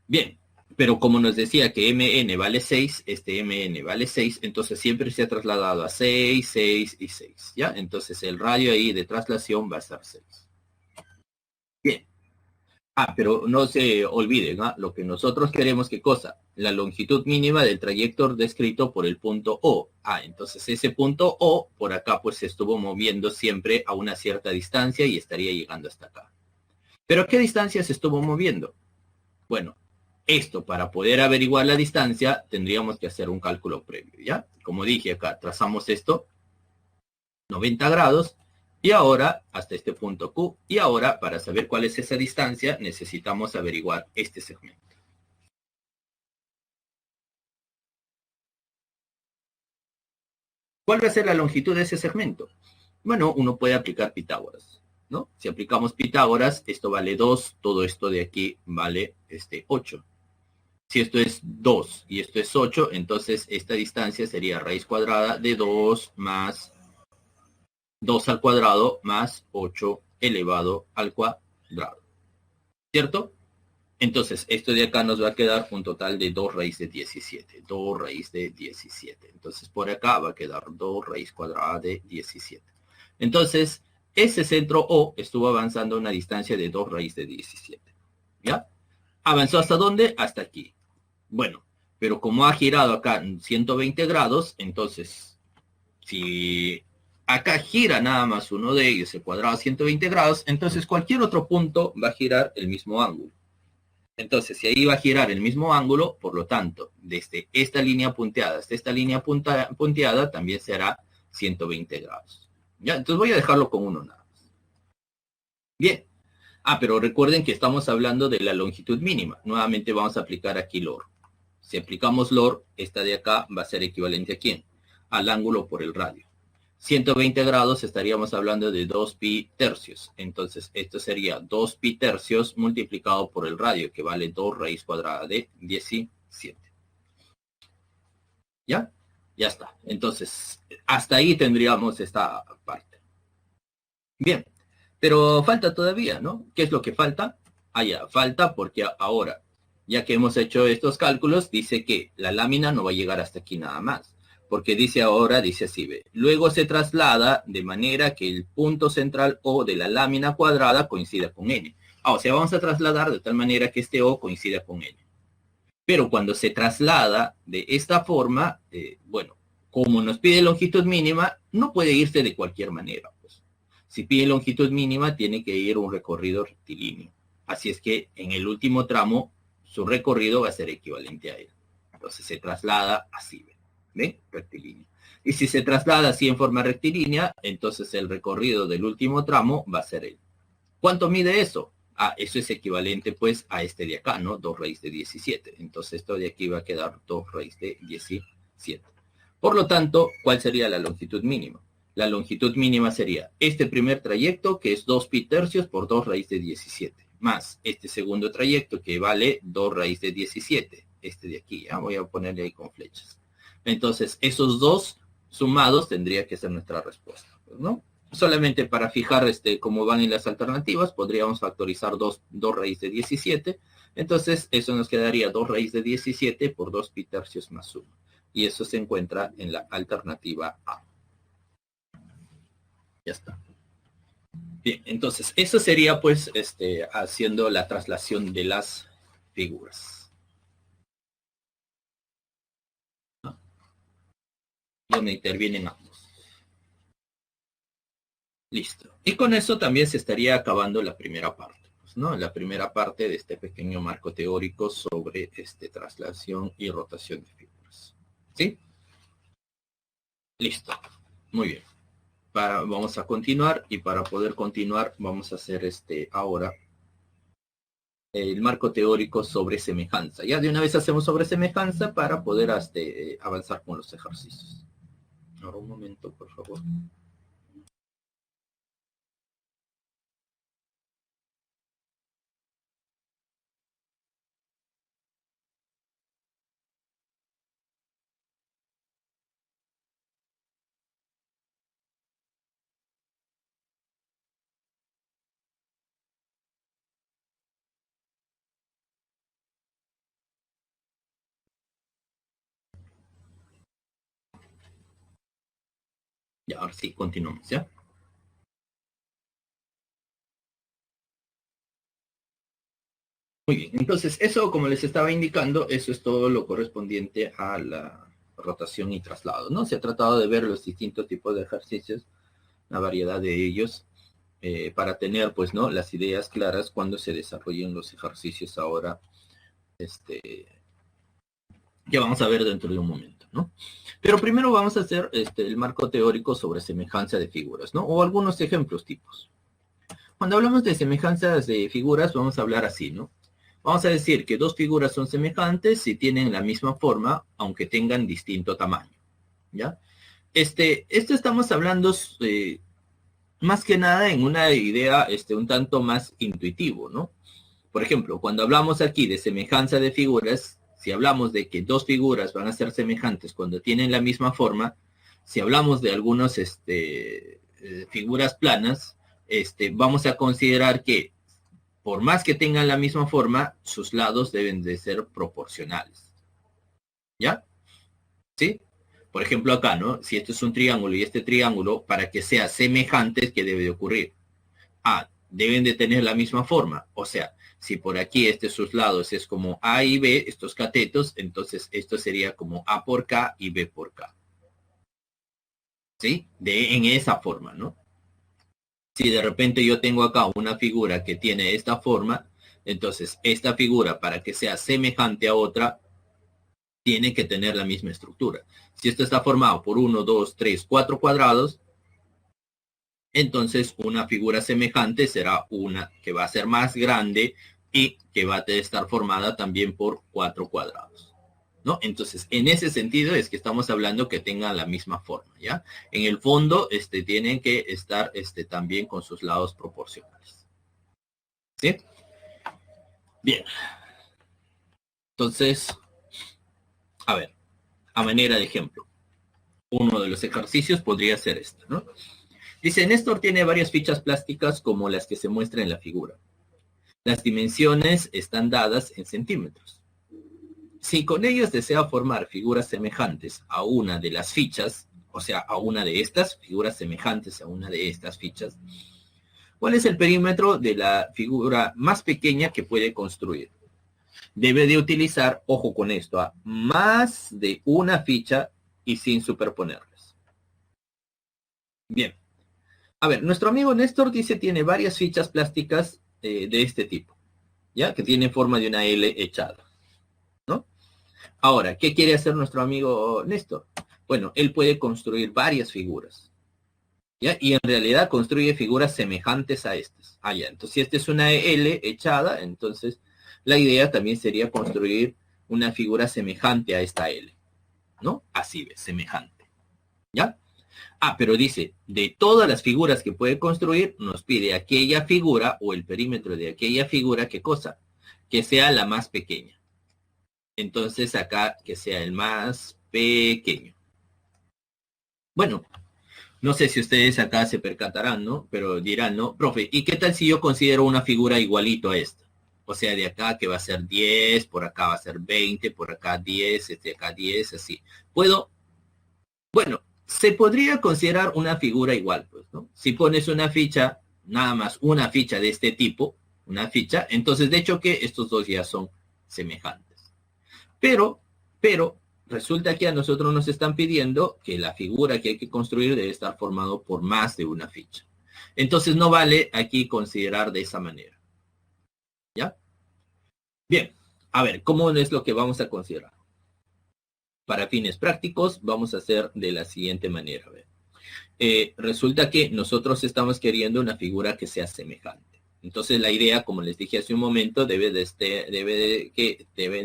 Bien, pero como nos decía que MN vale 6, MN vale 6, entonces siempre se ha trasladado a 6, 6 y 6. ¿Ya? Entonces el radio ahí de traslación va a ser 6. Bien. Pero no se olviden, ¿ah? Lo que nosotros queremos, ¿qué cosa? La longitud mínima del trayecto descrito por el punto O. Entonces ese punto O, por acá, pues se estuvo moviendo siempre a una cierta distancia y estaría llegando hasta acá. ¿Pero a qué distancia se estuvo moviendo? Bueno, esto, para poder averiguar la distancia, tendríamos que hacer un cálculo previo, ¿ya? Como dije acá, trazamos esto, 90 grados, y ahora, hasta este punto Q, y ahora, para saber cuál es esa distancia, necesitamos averiguar este segmento. ¿Cuál va a ser la longitud de ese segmento? Bueno, uno puede aplicar Pitágoras, ¿no? Si aplicamos Pitágoras, esto vale 2, todo esto de aquí vale 8. Si esto es 2 y esto es 8, entonces esta distancia sería raíz cuadrada de 2 más 2 al cuadrado más 8 elevado al cuadrado. ¿Cierto? Entonces, esto de acá nos va a quedar un total de 2 raíz de 17. 2 raíz de 17. Entonces, por acá va a quedar 2 raíz cuadrada de 17. Entonces, ese centro O estuvo avanzando a una distancia de 2 raíz de 17. ¿Ya? ¿Avanzó hasta dónde? Hasta aquí. Bueno, pero como ha girado acá en 120 grados, entonces, si acá gira nada más uno de ellos, el cuadrado a 120 grados, entonces cualquier otro punto va a girar el mismo ángulo. Entonces, si ahí va a girar el mismo ángulo, por lo tanto, desde esta línea punteada hasta esta línea punteada también será 120 grados. ¿Ya? Entonces voy a dejarlo con uno nada más. Bien. Pero recuerden que estamos hablando de la longitud mínima. Nuevamente vamos a aplicar aquí LOR. Si aplicamos LOR, esta de acá va a ser equivalente a ¿quién? Al ángulo por el radio. 120 grados estaríamos hablando de 2 pi tercios. Entonces, esto sería 2 pi tercios multiplicado por el radio, que vale 2 raíz cuadrada de 17. ¿Ya? Ya está. Entonces, hasta ahí tendríamos esta parte. Bien, pero falta todavía, ¿no? ¿Qué es lo que falta? Ya, falta porque ahora, ya que hemos hecho estos cálculos, dice que la lámina no va a llegar hasta aquí nada más. porque dice ahora, dice así, ve. Luego se traslada de manera que el punto central O de la lámina cuadrada coincida con N. O sea, vamos a trasladar de tal manera que este O coincida con N. Pero cuando se traslada de esta forma, bueno, como nos pide longitud mínima, no puede irse de cualquier manera. Pues. Si pide longitud mínima, tiene que ir un recorrido rectilíneo. Así es que en el último tramo, su recorrido va a ser equivalente a él. Entonces se traslada así, ¿ve? Rectilíneo. Y si se traslada así en forma rectilínea, entonces el recorrido del último tramo va a ser él. ¿Cuánto mide eso? Eso es equivalente pues a este de acá, ¿no? 2 raíz de 17. Entonces esto de aquí va a quedar 2 raíz de 17. Por lo tanto, ¿cuál sería la longitud mínima? La longitud mínima sería este primer trayecto, que es 2 pi tercios por 2 raíz de 17, más este segundo trayecto, que vale 2 raíz de 17. Este de aquí, ¿ya? Voy a ponerle ahí con flechas. Entonces, esos dos sumados tendría que ser nuestra respuesta, ¿no? Solamente para fijar cómo van en las alternativas, podríamos factorizar 2 raíz de 17. Entonces, eso nos quedaría 2 raíz de 17 por 2 pi tercios más 1. Y eso se encuentra en la alternativa A. Ya está. Bien, entonces, eso sería pues haciendo la traslación de las figuras. Donde intervienen ambos. Listo. Y con eso también se estaría acabando la primera parte, pues, ¿no? La primera parte de este pequeño marco teórico sobre traslación y rotación de figuras. ¿Sí? Listo. Muy bien. Vamos a continuar y para poder continuar vamos a hacer ahora el marco teórico sobre semejanza. Ya de una vez hacemos sobre semejanza para poder avanzar con los ejercicios. Ahora un momento, por favor. Ya, ahora sí, continuamos, ¿ya? Muy bien, entonces eso, como les estaba indicando, eso es todo lo correspondiente a la rotación y traslado, ¿no? Se ha tratado de ver los distintos tipos de ejercicios, la variedad de ellos, para tener, pues, ¿no? Las ideas claras cuando se desarrollen los ejercicios ahora, que vamos a ver dentro de un momento, ¿no? Pero primero vamos a hacer el marco teórico sobre semejanza de figuras, ¿no? O algunos ejemplos tipos. Cuando hablamos de semejanzas de figuras, vamos a hablar así, ¿no? Vamos a decir que dos figuras son semejantes si tienen la misma forma, aunque tengan distinto tamaño, ¿ya? Esto estamos hablando más que nada en una idea un tanto más intuitivo, ¿no? Por ejemplo, cuando hablamos aquí de semejanza de figuras, si hablamos de que dos figuras van a ser semejantes cuando tienen la misma forma, si hablamos de algunas figuras planas, vamos a considerar que por más que tengan la misma forma, sus lados deben de ser proporcionales. ¿Ya? ¿Sí? Por ejemplo acá, ¿no? Si esto es un triángulo y este triángulo, para que sea semejante, ¿qué debe de ocurrir? Deben de tener la misma forma. O sea, si por aquí sus lados es como A y B, estos catetos, entonces esto sería como A por K y B por K. ¿Sí? En esa forma, ¿no? Si de repente yo tengo acá una figura que tiene esta forma, entonces esta figura para que sea semejante a otra, tiene que tener la misma estructura. Si esto está formado por 1, 2, 3, 4 cuadrados, entonces una figura semejante será una que va a ser más grande y que va a estar formada también por 4 cuadrados. ¿No? Entonces, en ese sentido es que estamos hablando que tengan la misma forma, ¿ya? En el fondo, tienen que estar también con sus lados proporcionales. ¿Sí? Bien. Entonces, a ver, a manera de ejemplo, uno de los ejercicios podría ser este, ¿no? Dice, Néstor tiene varias fichas plásticas como las que se muestra en la figura. Las dimensiones están dadas en centímetros. Si con ellos desea formar figuras semejantes a una de las fichas, o sea, a una de estas figuras semejantes a una de estas fichas, ¿cuál es el perímetro de la figura más pequeña que puede construir? Debe de utilizar, ojo con esto, más de una ficha y sin superponerlas. Bien. A ver, nuestro amigo Néstor dice tiene varias fichas plásticas de este tipo, ¿ya? Que tiene forma de una L echada, ¿no? Ahora, ¿qué quiere hacer nuestro amigo Néstor? Bueno, él puede construir varias figuras, ¿ya? Y en realidad construye figuras semejantes a estas. Ah, ya. Entonces, si esta es una L echada, entonces la idea también sería construir una figura semejante a esta L, ¿no? Así ves, semejante, ¿ya? Ah, pero dice, de todas las figuras que puede construir, nos pide aquella figura o el perímetro de aquella figura, ¿qué cosa? Que sea la más pequeña. Entonces acá, que sea el más pequeño. Bueno, no sé si ustedes acá se percatarán, ¿no? Pero dirán, ¿no? Profe, ¿y qué tal si yo considero una figura igualito a esta? O sea, de acá que va a ser 10, por acá va a ser 20, por acá 10, de acá 10, así. ¿Puedo? Bueno, se podría considerar una figura igual, pues, ¿no? Si pones una ficha, nada más una ficha de este tipo, una ficha, entonces de hecho que estos dos ya son semejantes. Pero, resulta que a nosotros nos están pidiendo que la figura que hay que construir debe estar formado por más de una ficha. Entonces no vale aquí considerar de esa manera. ¿Ya? Bien, a ver, ¿cómo es lo que vamos a considerar? Para fines prácticos, vamos a hacer de la siguiente manera. A ver. Resulta que nosotros estamos queriendo una figura que sea semejante. Entonces la idea, como les dije hace un momento, deben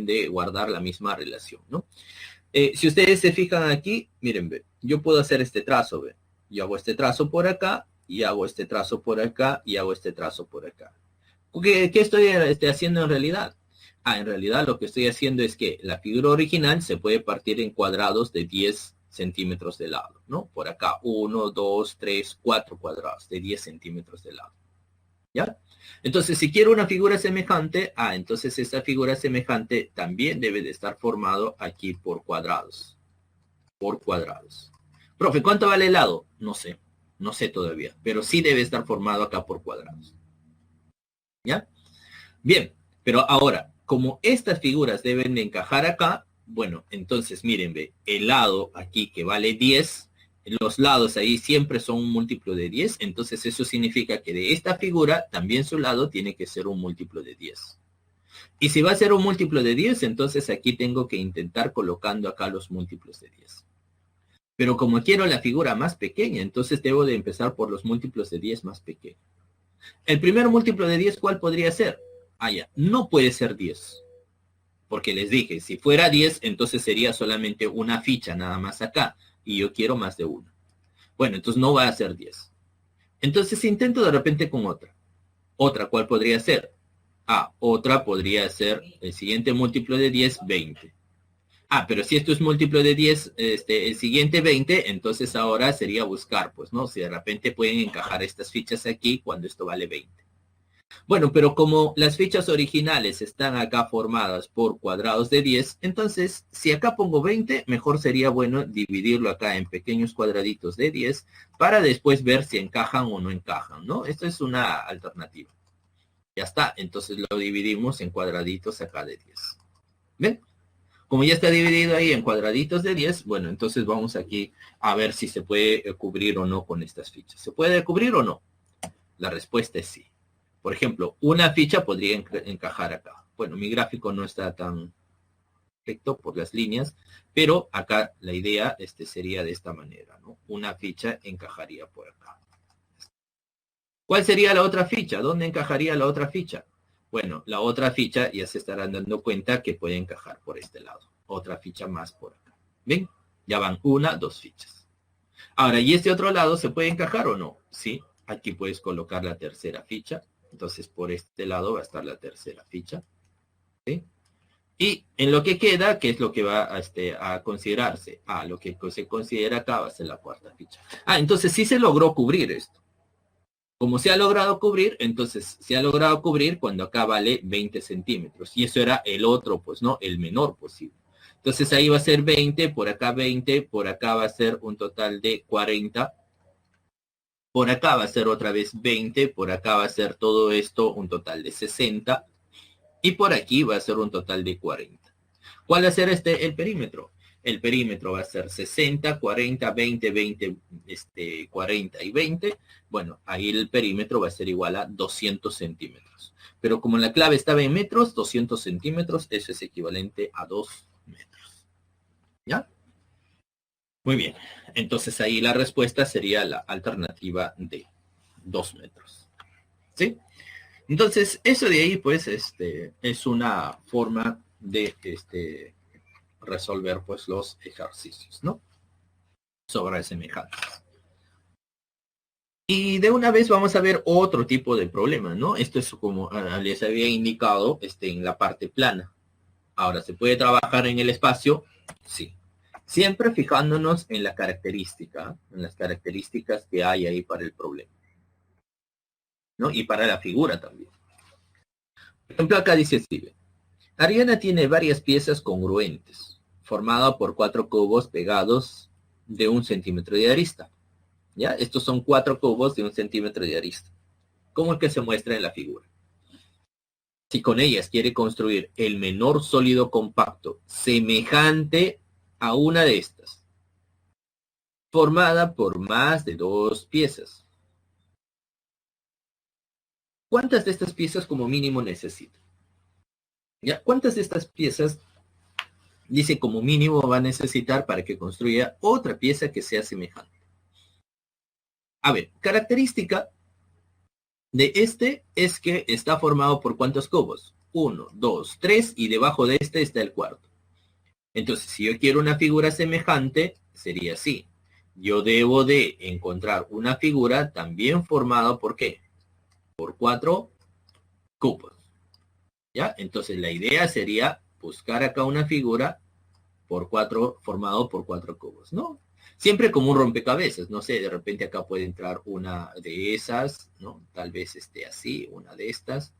de guardar la misma relación, ¿no? Si ustedes se fijan aquí, miren, ve, yo puedo hacer este trazo, ve. Yo hago este trazo por acá, y hago este trazo por acá, y hago este trazo por acá. ¿Qué estoy haciendo en realidad? En realidad lo que estoy haciendo es que la figura original se puede partir en cuadrados de 10 centímetros de lado, ¿no? Por acá, 1, 2, 3, 4 cuadrados de 10 centímetros de lado. ¿Ya? Entonces, si quiero una figura semejante, entonces esta figura semejante también debe de estar formado aquí por cuadrados. Por cuadrados. Profe, ¿cuánto vale el lado? No sé. No sé todavía. Pero sí debe estar formado acá por cuadrados. ¿Ya? Bien. Pero ahora, como estas figuras deben de encajar acá, bueno, entonces miren, ve, el lado aquí que vale 10, los lados ahí siempre son un múltiplo de 10, entonces eso significa que de esta figura también su lado tiene que ser un múltiplo de 10. Y si va a ser un múltiplo de 10, entonces aquí tengo que intentar colocando acá los múltiplos de 10. Pero como quiero la figura más pequeña, entonces debo de empezar por los múltiplos de 10 más pequeños. El primer múltiplo de 10, ¿cuál podría ser? Ya, no puede ser 10. Porque les dije, si fuera 10, entonces sería solamente una ficha nada más acá. Y yo quiero más de una. Bueno, entonces no va a ser 10. Entonces intento de repente con otra. Otra, ¿cuál podría ser? Otra podría ser el siguiente múltiplo de 10, 20. Pero si esto es múltiplo de 10, el siguiente 20, entonces ahora sería buscar, pues, ¿no? Si de repente pueden encajar estas fichas aquí cuando esto vale 20. Bueno, pero como las fichas originales están acá formadas por cuadrados de 10, entonces si acá pongo 20, mejor sería bueno dividirlo acá en pequeños cuadraditos de 10 para después ver si encajan o no encajan, ¿no? Esto es una alternativa. Ya está, entonces lo dividimos en cuadraditos acá de 10. ¿Ven? Como ya está dividido ahí en cuadraditos de 10, bueno, entonces vamos aquí a ver si se puede cubrir o no con estas fichas. ¿Se puede cubrir o no? La respuesta es sí. Por ejemplo, una ficha podría encajar acá. Bueno, mi gráfico no está tan recto por las líneas, pero acá la idea sería de esta manera, ¿no? Una ficha encajaría por acá. ¿Cuál sería la otra ficha? ¿Dónde encajaría la otra ficha? Bueno, la otra ficha ya se estarán dando cuenta que puede encajar por este lado. Otra ficha más por acá. ¿Ven? Ya van 1, 2 fichas. Ahora, ¿y este otro lado se puede encajar o no? Sí, aquí puedes colocar la tercera ficha. Entonces, por este lado va a estar la tercera ficha. ¿Sí? Y en lo que queda, ¿qué es lo que va a considerarse? Lo que se considera acá va a ser la cuarta ficha. Entonces sí se logró cubrir esto. Como se ha logrado cubrir, entonces se ha logrado cubrir cuando acá vale 20 centímetros. Y eso era el otro, pues, ¿no? El menor posible. Entonces ahí va a ser 20, por acá 20, por acá va a ser un total de 40. Por acá va a ser otra vez 20, por acá va a ser todo esto un total de 60. Y por aquí va a ser un total de 40. ¿Cuál va a ser el perímetro? El perímetro va a ser 60, 40, 20, 20, 40 y 20. Bueno, ahí el perímetro va a ser igual a 200 centímetros. Pero como la clave estaba en metros, 200 centímetros, eso es equivalente a 2 metros. ¿Ya? Muy bien. Entonces ahí la respuesta sería la alternativa de 2 metros. ¿Sí? Entonces, eso de ahí, pues, es una forma de resolver, pues, los ejercicios, ¿no? Sobre semejanzas. Y de una vez vamos a ver otro tipo de problema, ¿no? Esto es como les había indicado en la parte plana. Ahora, ¿se puede trabajar en el espacio? Sí. Siempre fijándonos en la característica, en las características que hay ahí para el problema, ¿no? Y para la figura también. Por ejemplo, acá dice así. Ariana tiene varias piezas congruentes, formada por 4 cubos pegados de 1 centímetro de arista. ¿Ya? Estos son 4 cubos de 1 centímetro de arista, como el que se muestra en la figura. Si con ellas quiere construir el menor sólido compacto semejante a una de estas, formada por más de 2 piezas, ¿cuántas de estas piezas como mínimo necesita? ¿Ya? ¿Cuántas de estas piezas dice como mínimo va a necesitar para que construya otra pieza que sea semejante? A ver, característica de es que está formado por ¿cuántos cubos? 1, 2, 3 y debajo de este está el cuarto. Entonces, si yo quiero una figura semejante, sería así. Yo debo de encontrar una figura también formada ¿por qué? Por 4 cubos. ¿Ya? Entonces, la idea sería buscar acá una figura formado por 4 cubos, ¿no? Siempre como un rompecabezas, no sé, de repente acá puede entrar una de esas, ¿no? Tal vez así, una de estas.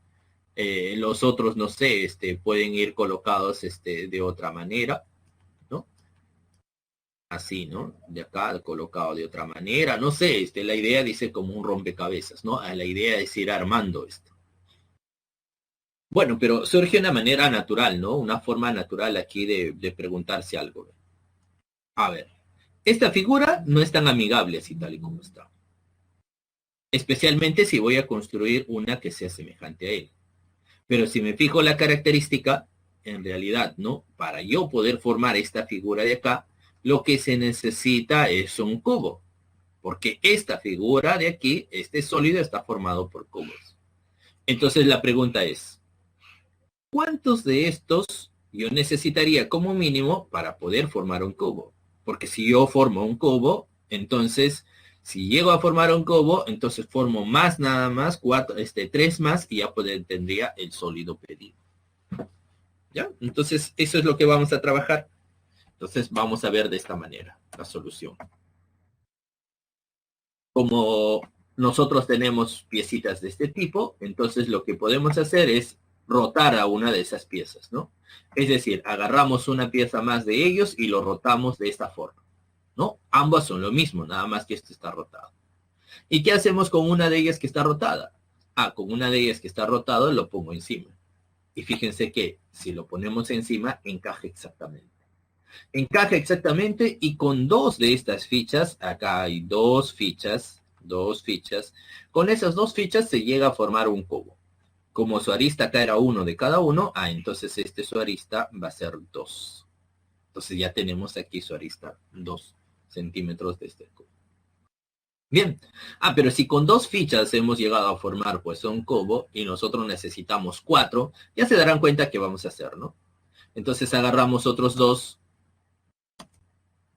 Los otros, no sé, pueden ir colocados de otra manera, ¿no? Así, ¿no? De acá colocado de otra manera, no sé, la idea dice como un rompecabezas, ¿no? La idea es ir armando esto. Bueno, pero surge una manera natural, ¿no? Una forma natural aquí de preguntarse algo. A ver, esta figura no es tan amigable así tal y como está. Especialmente si voy a construir una que sea semejante a él. Pero si me fijo la característica, en realidad, ¿no? Para yo poder formar esta figura de acá, lo que se necesita es un cubo. Porque esta figura de aquí, este sólido está formado por cubos. Entonces la pregunta es, ¿cuántos de estos yo necesitaría como mínimo para poder formar un cubo? Porque si yo formo un cubo, entonces, si llego a formar un cubo, entonces formo más nada más, 3 más, y ya tendría el sólido pedido. ¿Ya? Entonces, eso es lo que vamos a trabajar. Entonces, vamos a ver de esta manera la solución. Como nosotros tenemos piecitas de este tipo, entonces lo que podemos hacer es rotar a una de esas piezas, ¿no? Es decir, agarramos una pieza más de ellos y lo rotamos de esta forma, ¿no? Ambas son lo mismo, nada más que esto está rotado. ¿Y qué hacemos con una de ellas que está rotada? Con una de ellas que está rotado lo pongo encima. Y fíjense que si lo ponemos encima, encaja exactamente. Encaja exactamente y con 2 de estas fichas, acá hay 2 fichas, con esas 2 fichas se llega a formar un cubo. Como su arista acá era 1 de cada uno, entonces su arista va a ser 2. Entonces ya tenemos aquí su arista 2 centímetros de este cubo. Bien. Pero si con 2 fichas hemos llegado a formar pues un cubo y nosotros necesitamos 4, ya se darán cuenta que vamos a hacer, ¿no? Entonces agarramos otros 2,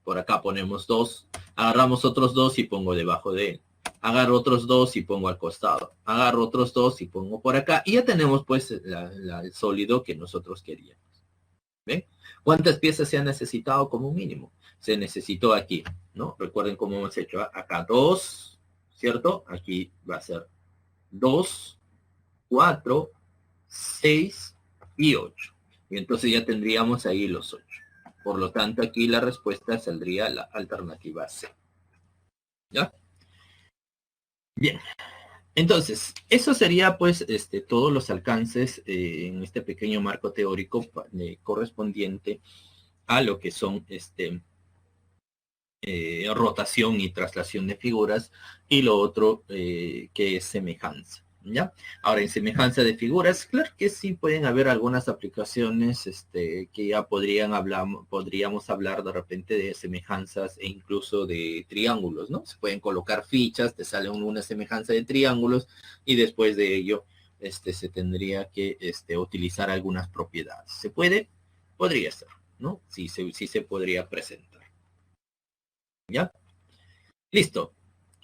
por acá ponemos 2, agarramos otros 2 y pongo debajo de él. Agarro otros 2 y pongo al costado. Agarro otros 2 y pongo por acá. Y ya tenemos pues el sólido que nosotros queríamos. ¿Ven? ¿Cuántas piezas se han necesitado como mínimo? Se necesitó aquí, ¿no? Recuerden cómo hemos hecho acá 2, ¿cierto? Aquí va a ser 2, 4, 6 y 8. Y entonces ya tendríamos ahí los 8. Por lo tanto, aquí la respuesta saldría la alternativa C. ¿Ya? Bien. Entonces, eso sería pues todos los alcances en este pequeño marco teórico correspondiente a lo que son rotación y traslación de figuras, y lo otro que es semejanza. ¿Ya? Ahora, en semejanza de figuras, claro que sí pueden haber algunas aplicaciones que ya podríamos hablar de repente de semejanzas e incluso de triángulos, ¿no? Se pueden colocar fichas, te sale una semejanza de triángulos y después de ello se tendría que utilizar algunas propiedades. ¿Se puede? Podría ser, ¿no? Sí se podría presentar. ¿Ya? Listo.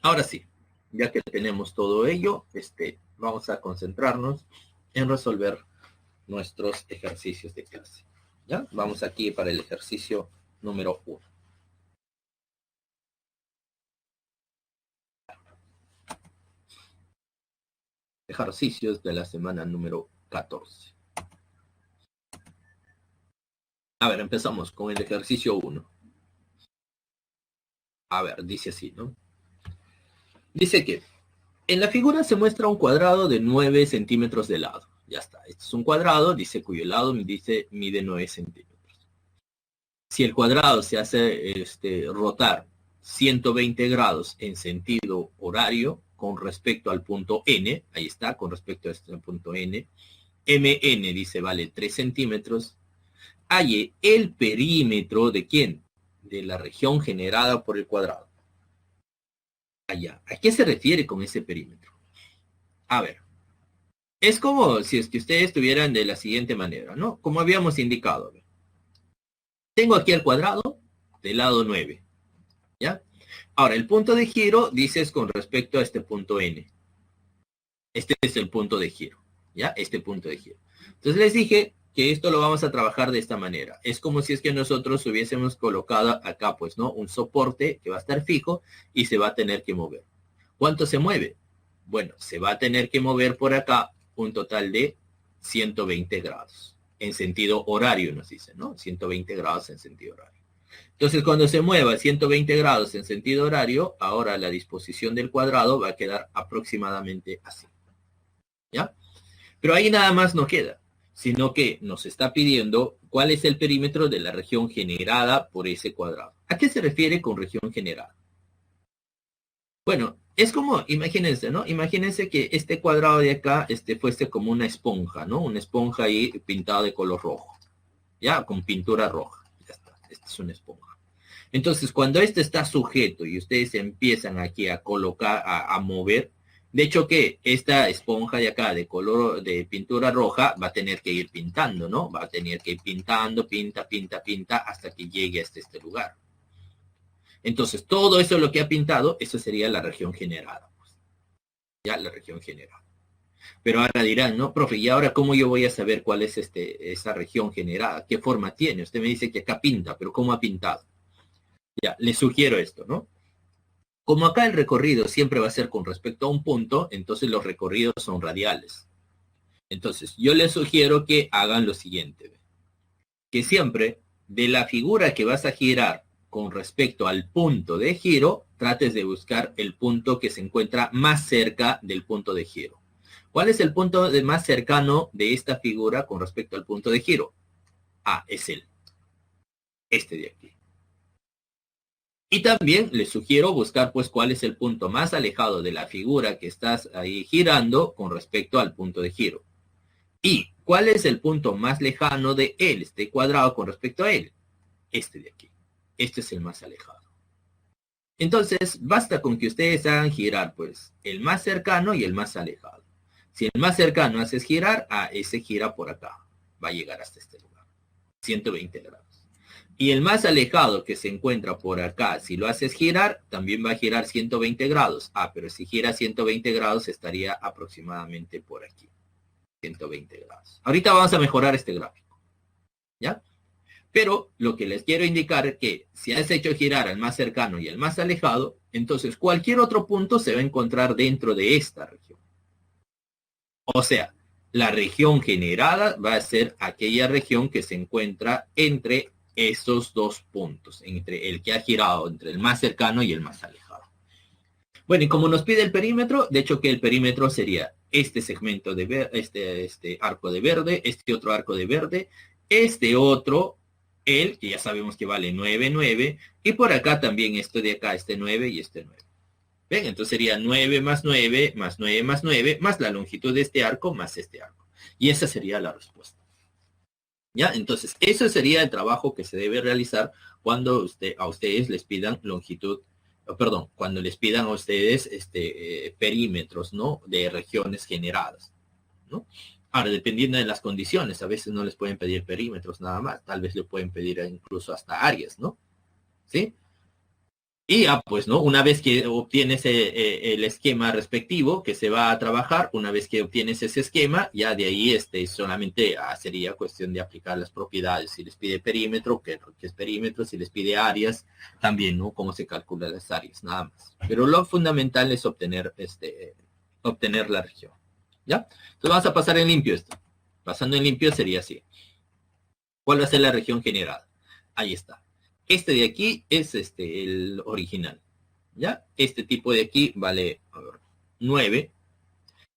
Ahora sí, ya que tenemos todo ello, vamos a concentrarnos en resolver nuestros ejercicios de clase. ¿Ya? Vamos aquí para el ejercicio número 1. Ejercicios de la semana número 14. A ver, empezamos con el ejercicio 1. A ver, dice así, ¿no? Dice que en la figura se muestra un cuadrado de 9 centímetros de lado. Ya está. Este es un cuadrado, dice cuyo lado mide 9 centímetros. Si el cuadrado se hace rotar 120 grados en sentido horario con respecto al punto N, ahí está, con respecto a este punto N, MN dice vale 3 centímetros, halle el perímetro de ¿quién? De la región generada por el cuadrado. Allá. ¿A qué se refiere con ese perímetro? A ver, es como si es que ustedes estuvieran de la siguiente manera, ¿no? Como habíamos indicado. Tengo aquí el cuadrado del lado 9, ¿ya? Ahora, el punto de giro, dices con respecto a este punto N. Este es el punto de giro, ¿ya? Este punto de giro. Entonces les dije que esto lo vamos a trabajar de esta manera. Es como si es que nosotros hubiésemos colocado acá, pues, ¿no? Un soporte que va a estar fijo y se va a tener que mover. ¿Cuánto se mueve? Bueno, se va a tener que mover por acá un total de 120 grados. En sentido horario nos dice, ¿no? 120 grados en sentido horario. Entonces, cuando se mueva 120 grados en sentido horario, ahora la disposición del cuadrado va a quedar aproximadamente así. ¿Ya? Pero ahí nada más no queda, sino que nos está pidiendo cuál es el perímetro de la región generada por ese cuadrado. ¿A qué se refiere con región generada? Bueno, es como, imagínense, ¿no? Imagínense que este cuadrado de acá fuese como una esponja, ¿no? Una esponja ahí pintada de color rojo, ¿ya? Con pintura roja. Ya está, esta es una esponja. Entonces, cuando este está sujeto y ustedes empiezan aquí a colocar, a mover, de hecho que esta esponja de acá de color de pintura roja va a tener que ir pintando, ¿no? Va a tener que ir pintando, pinta, hasta que llegue hasta este lugar. Entonces, todo eso lo que ha pintado, eso sería la región generada. Pues. Ya, la región generada. Pero ahora dirán, ¿no? Profe, ¿y ahora cómo yo voy a saber cuál es esa región generada? ¿Qué forma tiene? Usted me dice que acá pinta, pero ¿cómo ha pintado? Ya, le sugiero esto, ¿no? Como acá el recorrido siempre va a ser con respecto a un punto, entonces los recorridos son radiales. Entonces, yo les sugiero que hagan lo siguiente. Que siempre de la figura que vas a girar con respecto al punto de giro, trates de buscar el punto que se encuentra más cerca del punto de giro. ¿Cuál es el punto más cercano de esta figura con respecto al punto de giro? Ah, es este de aquí. Y también les sugiero buscar pues cuál es el punto más alejado de la figura que estás ahí girando con respecto al punto de giro. ¿Y cuál es el punto más lejano de él, este cuadrado con respecto a él? Este de aquí. Este es el más alejado. Entonces, basta con que ustedes hagan girar pues el más cercano y el más alejado. Si el más cercano haces girar, ese gira por acá. Va a llegar hasta este lugar. 120 grados. Y el más alejado que se encuentra por acá, si lo haces girar, también va a girar 120 grados. Pero si gira 120 grados estaría aproximadamente por aquí. 120 grados. Ahorita vamos a mejorar este gráfico. ¿Ya? Pero lo que les quiero indicar es que si has hecho girar al más cercano y al más alejado, entonces cualquier otro punto se va a encontrar dentro de esta región. O sea, la región generada va a ser aquella región que se encuentra entre estos dos puntos, entre el que ha girado, entre el más cercano y el más alejado. Bueno, y como nos pide el perímetro, de hecho que el perímetro sería este segmento de este arco de verde, este otro arco de verde, este otro, el que ya sabemos que vale 9, 9, y por acá también esto de acá, este 9 y este 9. ¿Ven? Entonces sería 9 más 9, más 9 más 9, más la longitud de este arco, más este arco. Y esa sería la respuesta. ¿Ya? Entonces, eso sería el trabajo que se debe realizar cuando a ustedes les pidan longitud, perdón, cuando les pidan a ustedes perímetros, ¿no? De regiones generadas, ¿no? Ahora, dependiendo de las condiciones, a veces no les pueden pedir perímetros nada más, tal vez le pueden pedir incluso hasta áreas, ¿no? ¿Sí? Y pues, ¿no? Una vez que obtienes el esquema respectivo que se va a trabajar, una vez que obtienes ese esquema, ya de ahí solamente sería cuestión de aplicar las propiedades. Si les pide perímetro, ¿qué es perímetro? Si les pide áreas, también, ¿no? Cómo se calculan las áreas, nada más. Pero lo fundamental es obtener la región. ¿Ya? Entonces vamos a pasar en limpio esto. Pasando en limpio sería así. ¿Cuál va a ser la región generada? Ahí está. Este de aquí es el original. ¿Ya? Este tipo de aquí vale 9.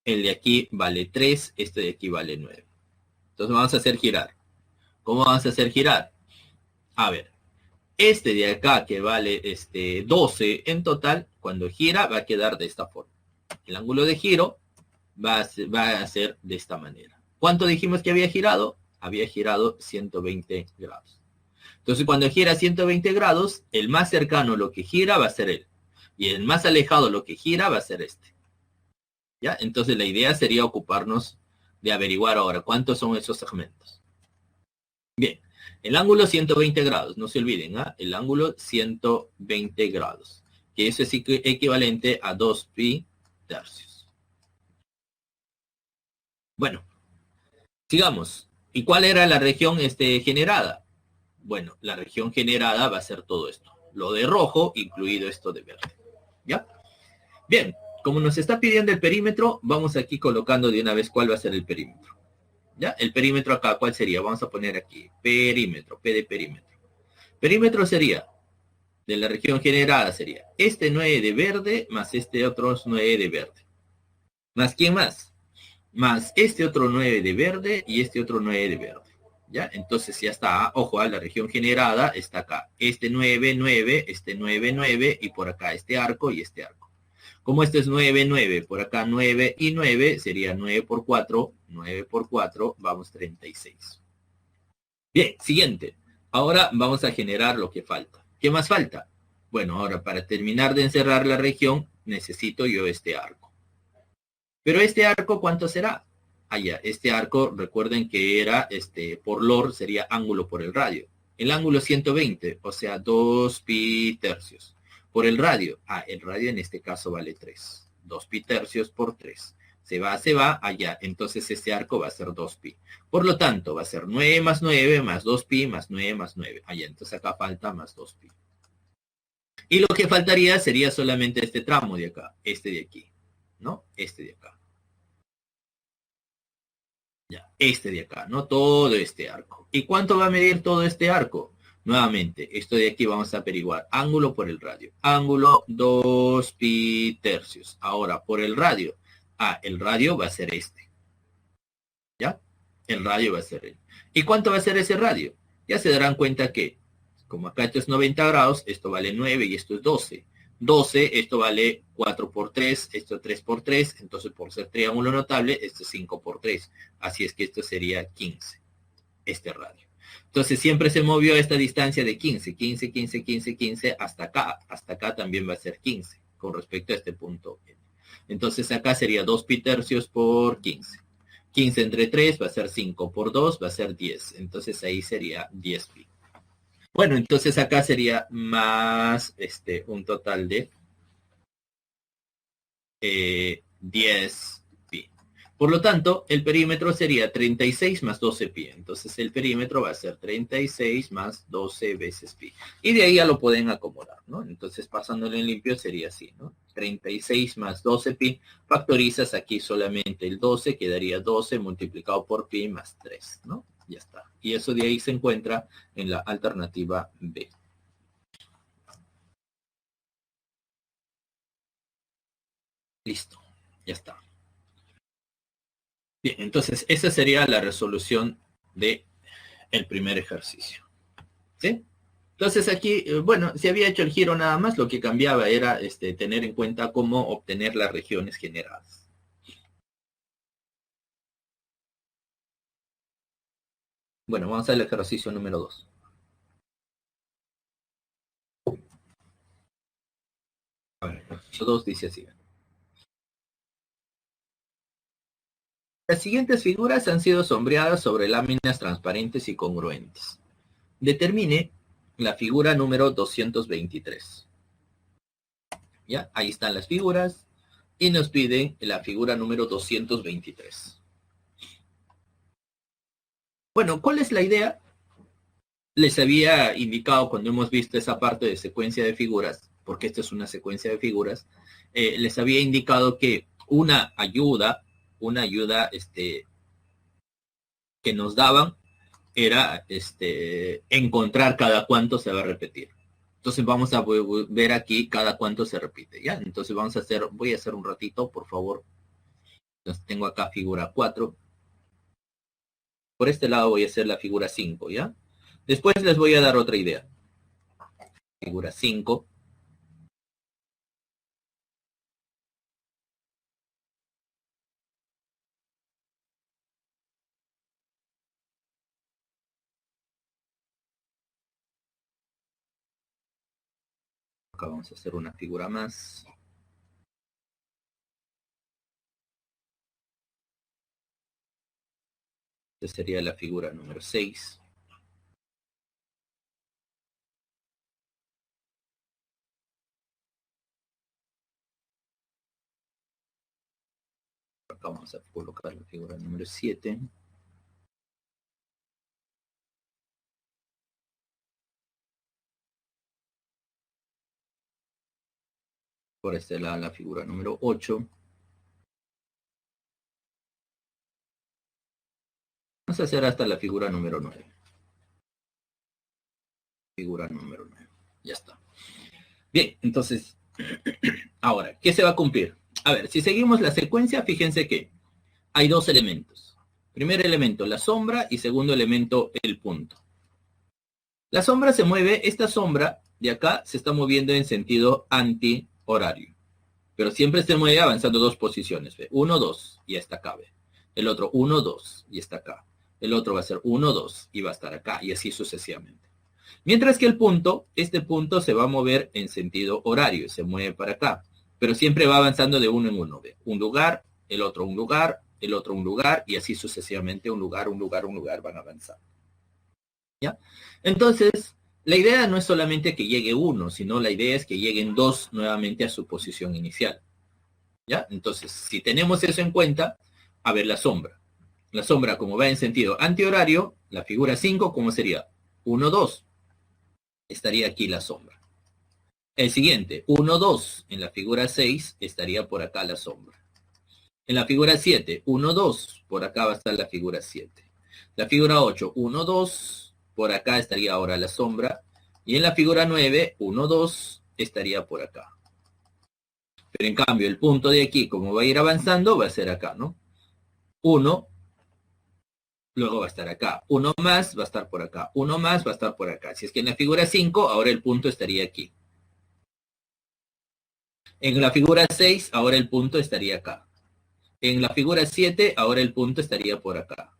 El de aquí vale 3. Este de aquí vale 9. Entonces vamos a hacer girar. ¿Cómo vamos a hacer girar? A ver. Este de acá que vale 12 en total, cuando gira va a quedar de esta forma. El ángulo de giro va a ser de esta manera. ¿Cuánto dijimos que había girado? Había girado 120 grados. Entonces, cuando gira 120 grados, el más cercano lo que gira va a ser él. Y el más alejado lo que gira va a ser este. ¿Ya? Entonces, la idea sería ocuparnos de averiguar ahora cuántos son esos segmentos. Bien, el ángulo 120 grados, no se olviden, ¿ah? El ángulo 120 grados, que eso es equivalente a 2 pi tercios. Bueno, sigamos. ¿Y cuál era la región generada? Bueno, la región generada va a ser todo esto. Lo de rojo, incluido esto de verde. ¿Ya? Bien, como nos está pidiendo el perímetro, vamos aquí colocando de una vez cuál va a ser el perímetro. ¿Ya? El perímetro acá, ¿cuál sería? Vamos a poner aquí, perímetro, P de perímetro. Perímetro sería, de la región generada sería, este 9 de verde, más este otro 9 de verde. ¿Más quién más? Más este otro 9 de verde y este otro 9 de verde. ¿Ya? Entonces ya está, ojo, la región generada está acá. Este 9, 9, este 9, 9 y por acá este arco y este arco. Como este es 9, 9, por acá 9 y 9, sería 9 por 4, 9 por 4, vamos 36. Bien, siguiente. Ahora vamos a generar lo que falta. ¿Qué más falta? Bueno, ahora para terminar de encerrar la región, necesito yo este arco. Pero este arco, ¿cuánto será? Allá, este arco, recuerden que era, por LOR, sería ángulo por el radio. El ángulo 120, o sea, 2 pi tercios. Por el radio, el radio en este caso vale 3. 2 pi tercios por 3. Se va, allá. Entonces este arco va a ser 2 pi. Por lo tanto, va a ser 9 más 9 más 2 pi más 9 más 9. Allá, entonces acá falta más 2 pi. Y lo que faltaría sería solamente este tramo de acá, este de aquí, ¿no? Este de acá. Ya, este de acá, ¿no? Todo este arco. ¿Y cuánto va a medir todo este arco? Nuevamente, esto de aquí vamos a averiguar. Ángulo por el radio. Ángulo 2 pi tercios. Ahora, por el radio. El radio va a ser este. ¿Ya? El radio va a ser él. ¿Y cuánto va a ser ese radio? Ya se darán cuenta que, como acá esto es 90 grados, esto vale 9 y esto es 12. 12, esto vale 4 por 3, esto 3 por 3, entonces por ser triángulo notable, esto es 5 por 3. Así es que esto sería 15, este radio. Entonces siempre se movió esta distancia de 15, 15, 15, 15, 15, hasta acá. Hasta acá también va a ser 15, con respecto a este punto. Entonces acá sería 2 pi tercios por 15. 15 entre 3 va a ser 5 por 2, va a ser 10. Entonces ahí sería 10 pi. Bueno, entonces acá sería más un total de 10 pi. Por lo tanto, el perímetro sería 36 más 12 pi. Entonces el perímetro va a ser 36 más 12 veces pi. Y de ahí ya lo pueden acomodar, ¿no? Entonces pasándole en limpio sería así, ¿no? 36 más 12 pi, factorizas aquí solamente el 12, quedaría 12 multiplicado por pi más 3, ¿no? Ya está. Y eso de ahí se encuentra en la alternativa B. Listo, ya está. Bien, entonces esa sería la resolución de el primer ejercicio. ¿Sí? Entonces aquí, bueno, se había hecho el giro nada más, lo que cambiaba era tener en cuenta cómo obtener las regiones generadas. Bueno, vamos al ejercicio número 2. A ver, el ejercicio 2 dice así. Las siguientes figuras han sido sombreadas sobre láminas transparentes y congruentes. Determine la figura número 223. ¿Ya? Ahí están las figuras y nos piden la figura número 223. Bueno, ¿cuál es la idea? Les había indicado cuando hemos visto esa parte de secuencia de figuras, porque esta es una secuencia de figuras, les había indicado que una ayuda que nos daban era encontrar cada cuánto se va a repetir. Entonces vamos a ver aquí cada cuánto se repite, ¿ya? Entonces voy a hacer un ratito, por favor. Entonces tengo acá figura 4. Por este lado voy a hacer la figura 5, ¿ya? Después les voy a dar otra idea. Figura 5. Acá vamos a hacer una figura más. Esta sería la figura número 6. Acá vamos a colocar la figura número 7. Por este lado la figura número 8. Vamos a hacer hasta la figura número 9. Figura número 9. Ya está. Bien, entonces, ahora, ¿qué se va a cumplir? A ver, si seguimos la secuencia, fíjense que hay dos elementos. Primer elemento, la sombra, y segundo elemento, el punto. La sombra se mueve, esta sombra de acá se está moviendo en sentido anti-horario. Pero siempre se mueve avanzando 2 posiciones. ¿Ve? 1, 2, y hasta acá. ¿Ve? El otro 1, 2, y está acá. El otro va a ser 1, 2, y va a estar acá, y así sucesivamente. Mientras que el punto, este punto se va a mover en sentido horario, se mueve para acá. Pero siempre va avanzando de uno en uno. ¿Ve? Un lugar, el otro un lugar, el otro un lugar, y así sucesivamente un lugar, un lugar, un lugar van avanzando. ¿Ya? Entonces, la idea no es solamente que llegue uno, sino la idea es que lleguen 2 nuevamente a su posición inicial. ¿Ya? Entonces, si tenemos eso en cuenta, a ver la sombra. La sombra, como va en sentido antihorario, la figura 5, ¿cómo sería? 1, 2. Estaría aquí la sombra. El siguiente, 1, 2. En la figura 6 estaría por acá la sombra. En la figura 7, 1, 2. Por acá va a estar la figura 7. La figura 8, 1, 2. Por acá estaría ahora la sombra. Y en la figura 9, 1, 2, estaría por acá. Pero en cambio, el punto de aquí, como va a ir avanzando, va a ser acá, ¿no? 1, luego va a estar acá. 1 más va a estar por acá. 1 más va a estar por acá. Si es que en la figura 5, ahora el punto estaría aquí. En la figura 6, ahora el punto estaría acá. En la figura 7, ahora el punto estaría por acá.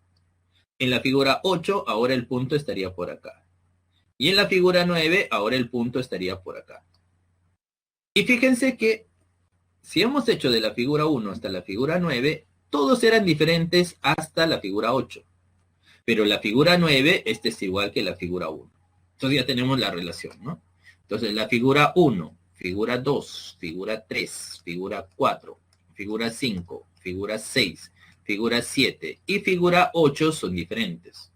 En la figura 8, ahora el punto estaría por acá. Y en la figura 9, ahora el punto estaría por acá. Y fíjense que si hemos hecho de la figura 1 hasta la figura 9, todos eran diferentes hasta la figura 8. Pero la figura 9, este es igual que la figura 1. Entonces ya tenemos la relación, ¿no? Entonces la figura 1, figura 2, figura 3, figura 4, figura 5, figura 6, figura 7 y figura 8 son diferentes.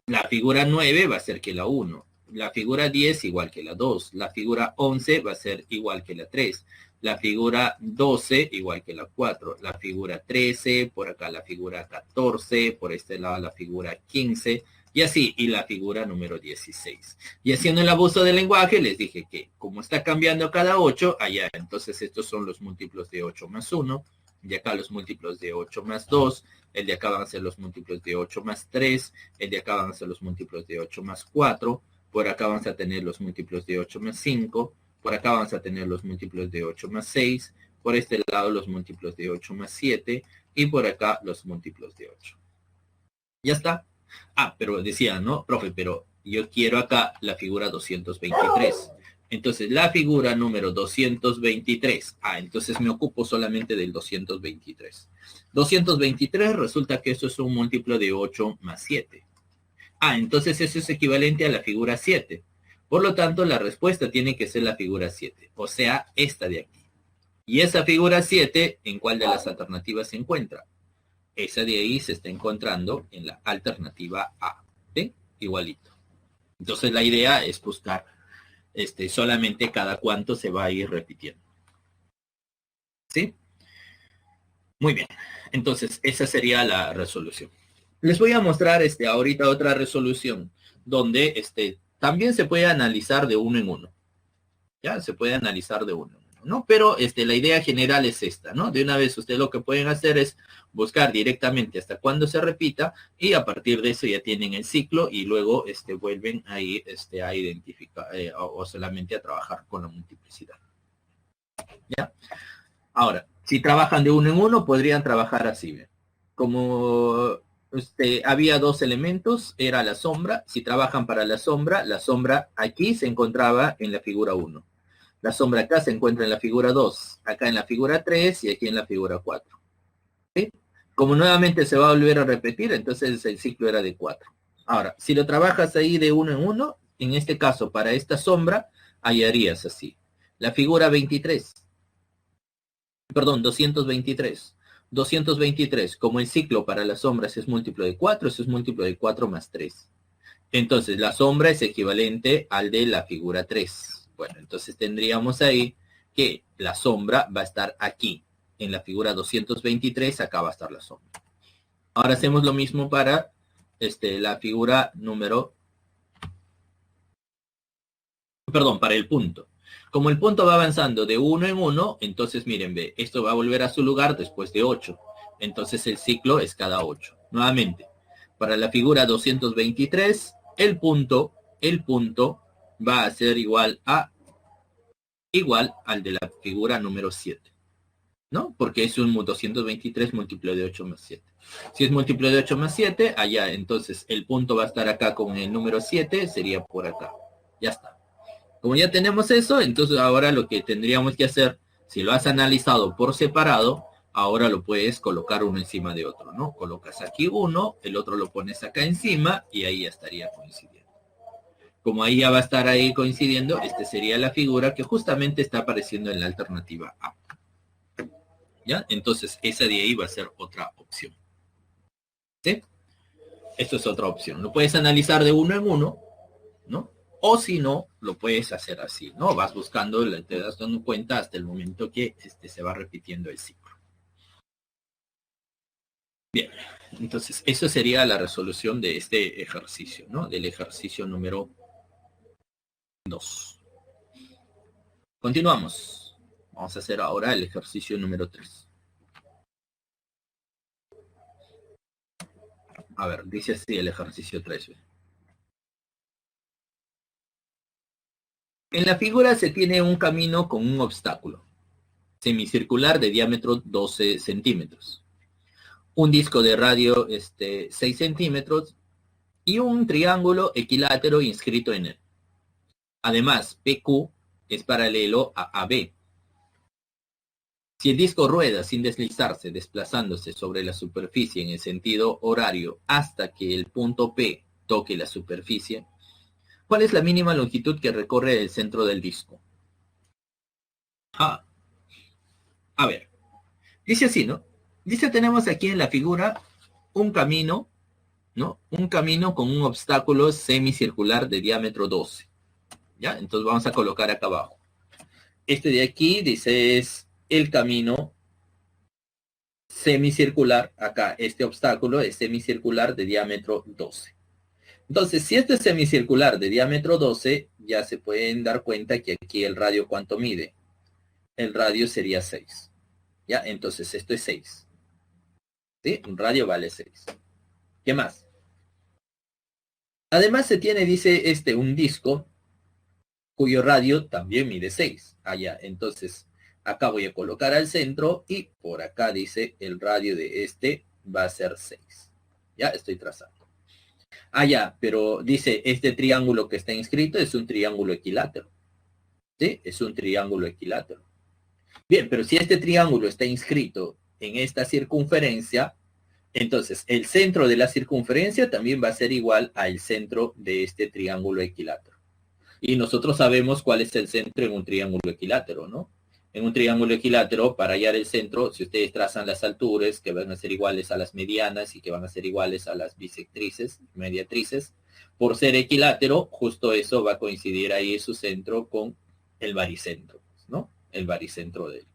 La figura 9 va a ser que la 1, la figura 10 igual que la 2, la figura 11 va a ser igual que la 3, la figura 12 igual que la 4, la figura 13, por acá la figura 14, por este lado la figura 15, y así, y la figura número 16. Y haciendo el abuso del lenguaje, les dije que como está cambiando cada 8, allá, entonces estos son los múltiplos de 8 más 1, de acá los múltiplos de 8 más 2, el de acá van a ser los múltiplos de 8 más 3, el de acá van a ser los múltiplos de 8 más 4, por acá vamos a tener los múltiplos de 8 más 5, por acá vamos a tener los múltiplos de 8 más 6, por este lado los múltiplos de 8 más 7, y por acá los múltiplos de 8. Ya está. Ah, pero decía, ¿no? Profe, pero yo quiero acá la figura 223. Entonces, la figura número 223. Ah, entonces me ocupo solamente del 223. 223 resulta que esto es un múltiplo de 8 más 7. Ah, entonces eso es equivalente a la figura 7. Por lo tanto, la respuesta tiene que ser la figura 7. O sea, esta de aquí. Y esa figura 7, ¿en cuál de las alternativas se encuentra? Esa de ahí se está encontrando en la alternativa A. ¿Sí? Igualito. Entonces la idea es buscar solamente cada cuánto se va a ir repitiendo. ¿Sí? Muy bien. Entonces esa sería la resolución. Les voy a mostrar ahorita otra resolución donde también se puede analizar de uno en uno. Ya se puede analizar de uno. ¿No? Pero la idea general es esta, ¿no? De una vez ustedes lo que pueden hacer es buscar directamente hasta cuándo se repita y a partir de eso ya tienen el ciclo y luego vuelven ahí a identificar o solamente a trabajar con la multiplicidad. ¿Ya? Ahora, si trabajan de uno en uno, podrían trabajar así, ¿ve? Como había dos elementos, era la sombra. Si trabajan para la sombra aquí se encontraba en la figura 1. La sombra acá se encuentra en la figura 2, acá en la figura 3 y aquí en la figura 4. ¿Sí? Como nuevamente se va a volver a repetir, entonces el ciclo era de 4. Ahora, si lo trabajas ahí de uno en uno, en este caso para esta sombra, hallarías así. La figura 23, perdón, 223. 223, como el ciclo para las sombras es múltiplo de 4, eso es múltiplo de 4 más 3. Entonces, la sombra es equivalente al de la figura 3. Bueno, entonces tendríamos ahí que la sombra va a estar aquí. En la figura 223, acá va a estar la sombra. Ahora hacemos lo mismo para la figura número... Perdón, para el punto. Como el punto va avanzando de uno en uno, entonces miren, ve, esto va a volver a su lugar después de 8. Entonces el ciclo es cada 8. Nuevamente, para la figura 223, el punto va a ser igual al de la figura número 7, ¿no? Porque es un 223 múltiplo de 8 más 7. Si es múltiplo de 8 más 7, allá, entonces el punto va a estar acá con el número 7, sería por acá. Ya está. Como ya tenemos eso, entonces ahora lo que tendríamos que hacer, si lo has analizado por separado, ahora lo puedes colocar uno encima de otro, ¿no? Colocas aquí uno, el otro lo pones acá encima y ahí ya estaría coincidiendo. Como ahí ya va a estar ahí coincidiendo, sería la figura que justamente está apareciendo en la alternativa A. ¿Ya? Entonces, esa de ahí va a ser otra opción. ¿Sí? Esto es otra opción. Lo puedes analizar de uno en uno, ¿no? O si no, lo puedes hacer así, ¿no? Vas buscando, te das dando cuenta hasta el momento que se va repitiendo el ciclo. Bien, entonces eso sería la resolución de este ejercicio, ¿no? Del ejercicio número 2. Continuamos. Vamos a hacer ahora el ejercicio número 3. A ver, dice así el ejercicio 3. En la figura se tiene un camino con un obstáculo semicircular de diámetro 12 centímetros, un disco de radio 6 centímetros y un triángulo equilátero inscrito en él. Además, PQ es paralelo a AB. Si el disco rueda sin deslizarse, desplazándose sobre la superficie en el sentido horario hasta que el punto P toque la superficie, ¿cuál es la mínima longitud que recorre el centro del disco? A ver, dice así, ¿no? Dice, tenemos aquí en la figura un camino ¿no? Un camino con un obstáculo semicircular de diámetro 12. ¿Ya? Entonces vamos a colocar acá abajo. Este de aquí dice es el camino semicircular. Acá este obstáculo es semicircular de diámetro 12. Entonces, si este es semicircular de diámetro 12, ya se pueden dar cuenta que aquí el radio, ¿cuánto mide? El radio sería 6. ¿Ya? Entonces, esto es 6. ¿Sí? Un radio vale 6. ¿Qué más? Además se tiene, dice, un disco cuyo radio también mide 6. Allá, entonces, acá voy a colocar al centro y por acá dice el radio de este va a ser 6. Ya estoy trazando. Allá, pero dice este triángulo que está inscrito es un triángulo equilátero. ¿Sí? Es un triángulo equilátero. Bien, pero si este triángulo está inscrito en esta circunferencia, entonces el centro de la circunferencia también va a ser igual al centro de este triángulo equilátero. Y nosotros sabemos cuál es el centro en un triángulo equilátero, ¿no? En un triángulo equilátero, para hallar el centro, si ustedes trazan las alturas, que van a ser iguales a las medianas y que van a ser iguales a las bisectrices, mediatrices, por ser equilátero, justo eso va a coincidir ahí su centro con el baricentro, ¿no? El baricentro de él.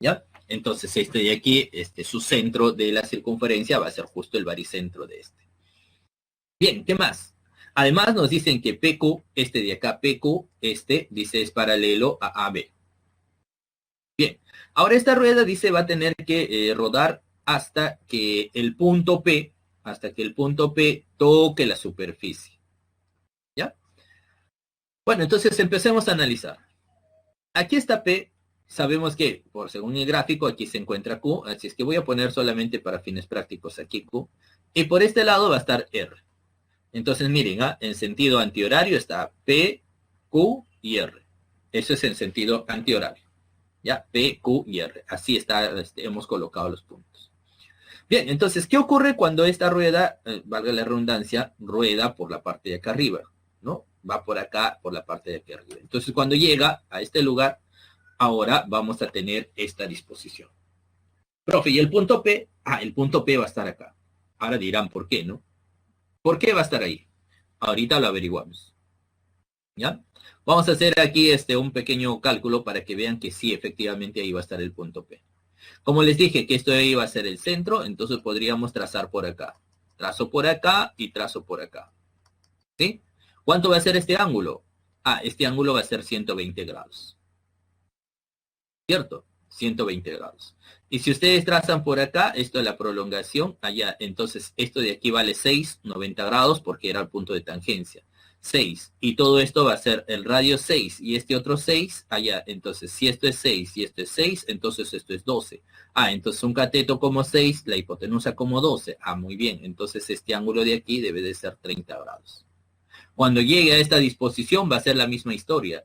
¿Ya? Entonces este de aquí, su centro de la circunferencia va a ser justo el baricentro de este. Bien, ¿qué más? Además nos dicen que PQ, este de acá, PQ, dice es paralelo a AB. Bien, ahora esta rueda dice va a tener que rodar hasta que el punto P toque la superficie. ¿Ya? Bueno, entonces empecemos a analizar. Aquí está P, sabemos que, por según el gráfico, aquí se encuentra Q, así es que voy a poner solamente para fines prácticos aquí Q, y por este lado va a estar R. Entonces miren, en sentido antihorario está P, Q y R. Eso es en sentido antihorario. ¿Ya? P, Q y R. Así está, hemos colocado los puntos. Bien, entonces, ¿qué ocurre cuando esta rueda, valga la redundancia, rueda por la parte de acá arriba? ¿No? Va por acá, por la parte de acá arriba. Entonces, cuando llega a este lugar, ahora vamos a tener esta disposición. Profe, ¿y el punto P? El punto P va a estar acá. Ahora dirán, ¿por qué, no? ¿Por qué va a estar ahí? Ahorita lo averiguamos. ¿Ya? Vamos a hacer aquí un pequeño cálculo para que vean que sí, efectivamente ahí va a estar el punto P. Como les dije que esto ahí va a ser el centro, entonces podríamos trazar por acá. Trazo por acá y trazo por acá. ¿Sí? ¿Cuánto va a ser este ángulo? Este ángulo va a ser 120 grados. ¿Cierto? 120 grados. Y si ustedes trazan por acá, esto es la prolongación, allá, entonces esto de aquí vale 6, 90 grados, porque era el punto de tangencia. 6, y todo esto va a ser el radio 6, y este otro 6, allá, entonces si esto es 6 y esto es 6, entonces esto es 12. Entonces un cateto como 6, la hipotenusa como 12. Muy bien, entonces este ángulo de aquí debe de ser 30 grados. Cuando llegue a esta disposición va a ser la misma historia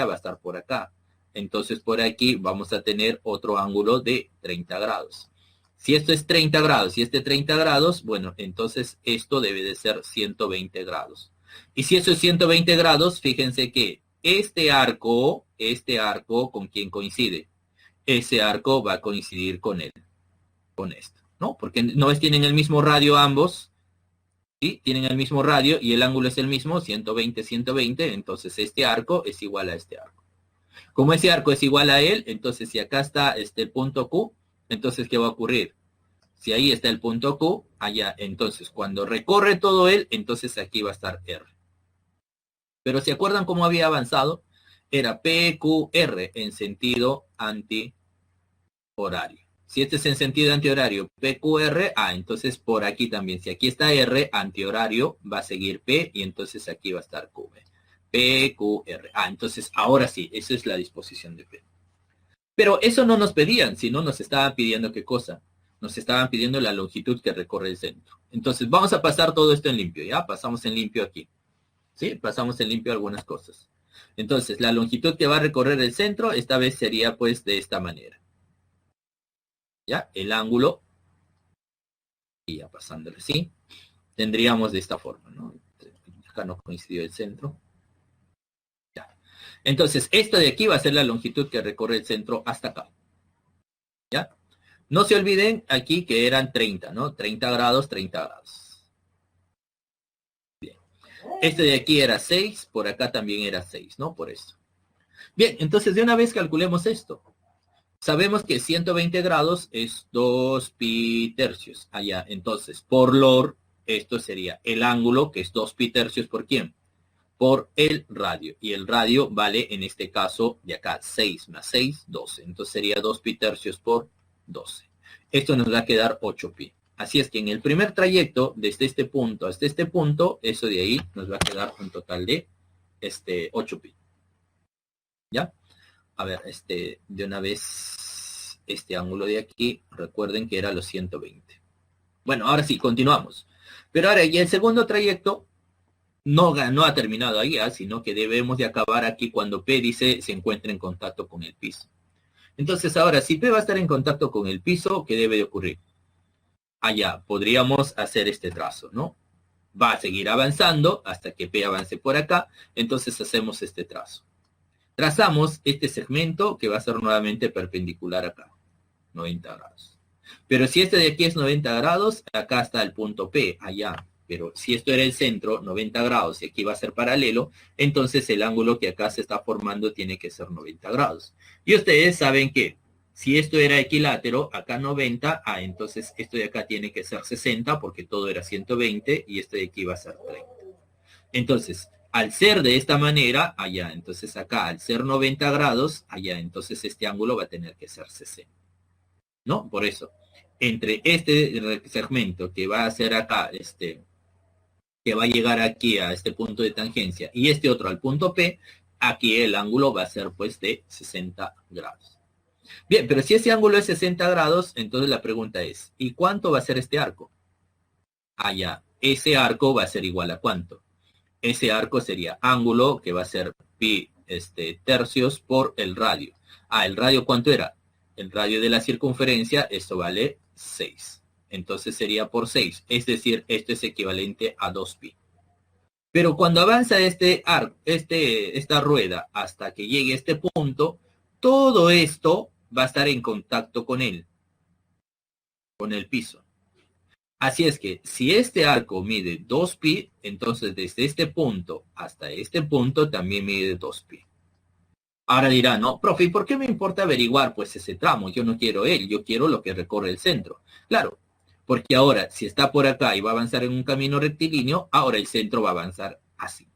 va a estar por acá. Entonces por aquí vamos a tener otro ángulo de 30 grados. Si esto es 30 grados y este 30 grados, bueno, entonces esto debe de ser 120 grados. Y si eso es 120 grados, fíjense que este arco, ¿con quién coincide? Ese arco va a coincidir con él, con esto, ¿no? Porque no es, tienen el mismo radio ambos, ¿sí? Tienen el mismo radio y el ángulo es el mismo, 120, 120, entonces este arco es igual a este arco. Como ese arco es igual a él, entonces si acá está el punto Q, entonces ¿qué va a ocurrir? Si ahí está el punto Q, allá, entonces cuando recorre todo él, entonces aquí va a estar R. Pero ¿se acuerdan cómo había avanzado? Era PQR en sentido antihorario. Si este es en sentido antihorario, PQR, entonces por aquí también. Si aquí está R, antihorario, va a seguir P y entonces aquí va a estar QB. PQR. Entonces ahora sí, esa es la disposición de P. Pero eso no nos pedían, sino nos estaban pidiendo qué cosa. Nos estaban pidiendo la longitud que recorre el centro. Entonces vamos a pasar todo esto en limpio, ¿ya? Pasamos en limpio aquí. ¿Sí? Pasamos en limpio algunas cosas. Entonces la longitud que va a recorrer el centro, esta vez sería pues de esta manera. ¿Ya? El ángulo, y ya pasándole así, tendríamos de esta forma, ¿no? Acá no coincidió el centro. Ya. Entonces, esto de aquí va a ser la longitud que recorre el centro hasta acá. ¿Ya? No se olviden aquí que eran 30, ¿no? 30 grados, 30 grados. Bien. Este de aquí era 6, por acá también era 6, ¿no? Por eso. Bien, entonces de una vez calculemos esto. Sabemos que 120 grados es 2 pi tercios allá. Entonces, por LOR, esto sería el ángulo, que es 2 pi tercios, ¿por quién? Por el radio. Y el radio vale, en este caso, de acá, 6 más 6, 12. Entonces sería 2 pi tercios por 12. Esto nos va a quedar 8 pi. Así es que en el primer trayecto, desde este punto hasta este punto, eso de ahí nos va a quedar un total de 8 pi. ¿Ya? A ver, de una vez, este ángulo de aquí, recuerden que era los 120. Bueno, ahora sí, continuamos. Pero ahora, y el segundo trayecto no ha terminado ahí, sino que debemos de acabar aquí cuando P dice se encuentra en contacto con el piso. Entonces ahora, si P va a estar en contacto con el piso, ¿qué debe de ocurrir? Allá, podríamos hacer este trazo, ¿no? Va a seguir avanzando hasta que P avance por acá, entonces hacemos este trazo. Trazamos este segmento que va a ser nuevamente perpendicular acá, 90 grados. Pero si este de aquí es 90 grados, acá está el punto P, allá. Pero si esto era el centro, 90 grados, y aquí va a ser paralelo, entonces el ángulo que acá se está formando tiene que ser 90 grados. Y ustedes saben que si esto era equilátero, acá 90, entonces esto de acá tiene que ser 60, porque todo era 120, y este de aquí va a ser 30. Entonces, al ser de esta manera, allá, entonces acá, al ser 90 grados, allá, entonces este ángulo va a tener que ser 60. ¿No? Por eso, entre este segmento que va a ser acá, que va a llegar aquí a este punto de tangencia, y este otro al punto P, aquí el ángulo va a ser pues de 60 grados. Bien, pero si ese ángulo es 60 grados, entonces la pregunta es, ¿y cuánto va a ser este arco? Allá, ese arco va a ser igual a ¿cuánto? Ese arco sería ángulo, que va a ser pi tercios por el radio. ¿El radio cuánto era? El radio de la circunferencia, esto vale 6. Entonces sería por 6. Es decir, esto es equivalente a 2 pi. Pero cuando avanza esta rueda hasta que llegue a este punto, todo esto va a estar en contacto con él, con el piso. Así es que si este arco mide 2 pi, entonces desde este punto hasta este punto también mide 2 pi. Ahora dirá, no, profe, ¿por qué me importa averiguar pues ese tramo? Yo no quiero él, yo quiero lo que recorre el centro. Claro, porque ahora si está por acá y va a avanzar en un camino rectilíneo, ahora el centro va a avanzar así.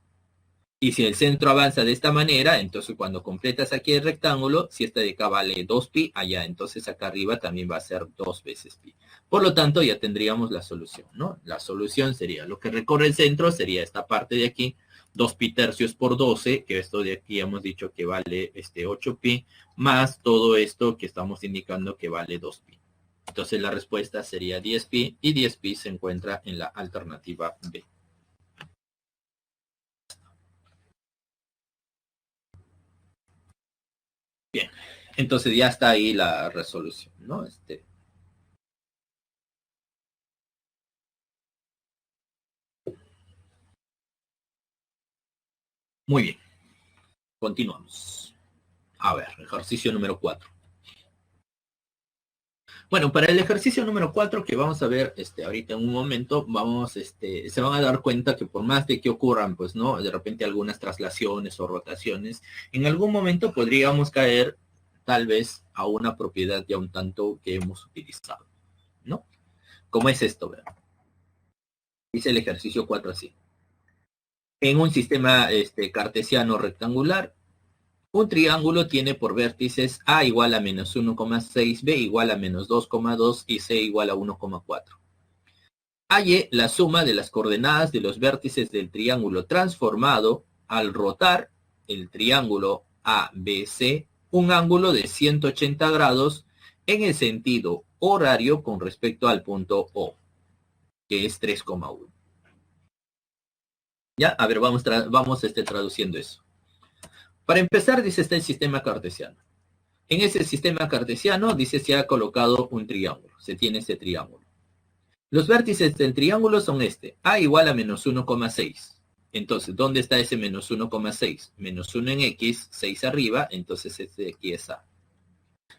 Y si el centro avanza de esta manera, entonces cuando completas aquí el rectángulo, si este de acá vale 2 pi, allá, entonces acá arriba también va a ser 2 veces pi. Por lo tanto, ya tendríamos la solución, ¿no? La solución sería, lo que recorre el centro sería esta parte de aquí, 2 pi tercios por 12, que esto de aquí hemos dicho que vale 8 pi, más todo esto que estamos indicando que vale 2 pi. Entonces la respuesta sería 10 pi, y 10 pi se encuentra en la alternativa B. Bien, entonces ya está ahí la resolución, ¿no? Muy bien, continuamos. A ver, ejercicio número 4. Bueno, para el ejercicio número 4 que vamos a ver ahorita en un momento, se van a dar cuenta que por más de que ocurran, pues, ¿no? De repente algunas traslaciones o rotaciones, en algún momento podríamos caer tal vez a una propiedad ya un tanto que hemos utilizado, ¿no? ¿Cómo es esto? ¿Verdad? Dice el ejercicio 4 así. En un sistema cartesiano rectangular, un triángulo tiene por vértices A igual a menos 1,6, B igual a menos 2,2 y C igual a 1,4. Halle la suma de las coordenadas de los vértices del triángulo transformado al rotar el triángulo ABC un ángulo de 180 grados en el sentido horario con respecto al punto O, que es 3,1. Ya, a ver, vamos traduciendo eso. Para empezar, dice, está el sistema cartesiano. En ese sistema cartesiano, dice, se ha colocado un triángulo. Se tiene ese triángulo. Los vértices del triángulo son A igual a menos 1,6. Entonces, ¿dónde está ese menos 1,6? Menos 1 en X, 6 arriba, entonces este de aquí es A.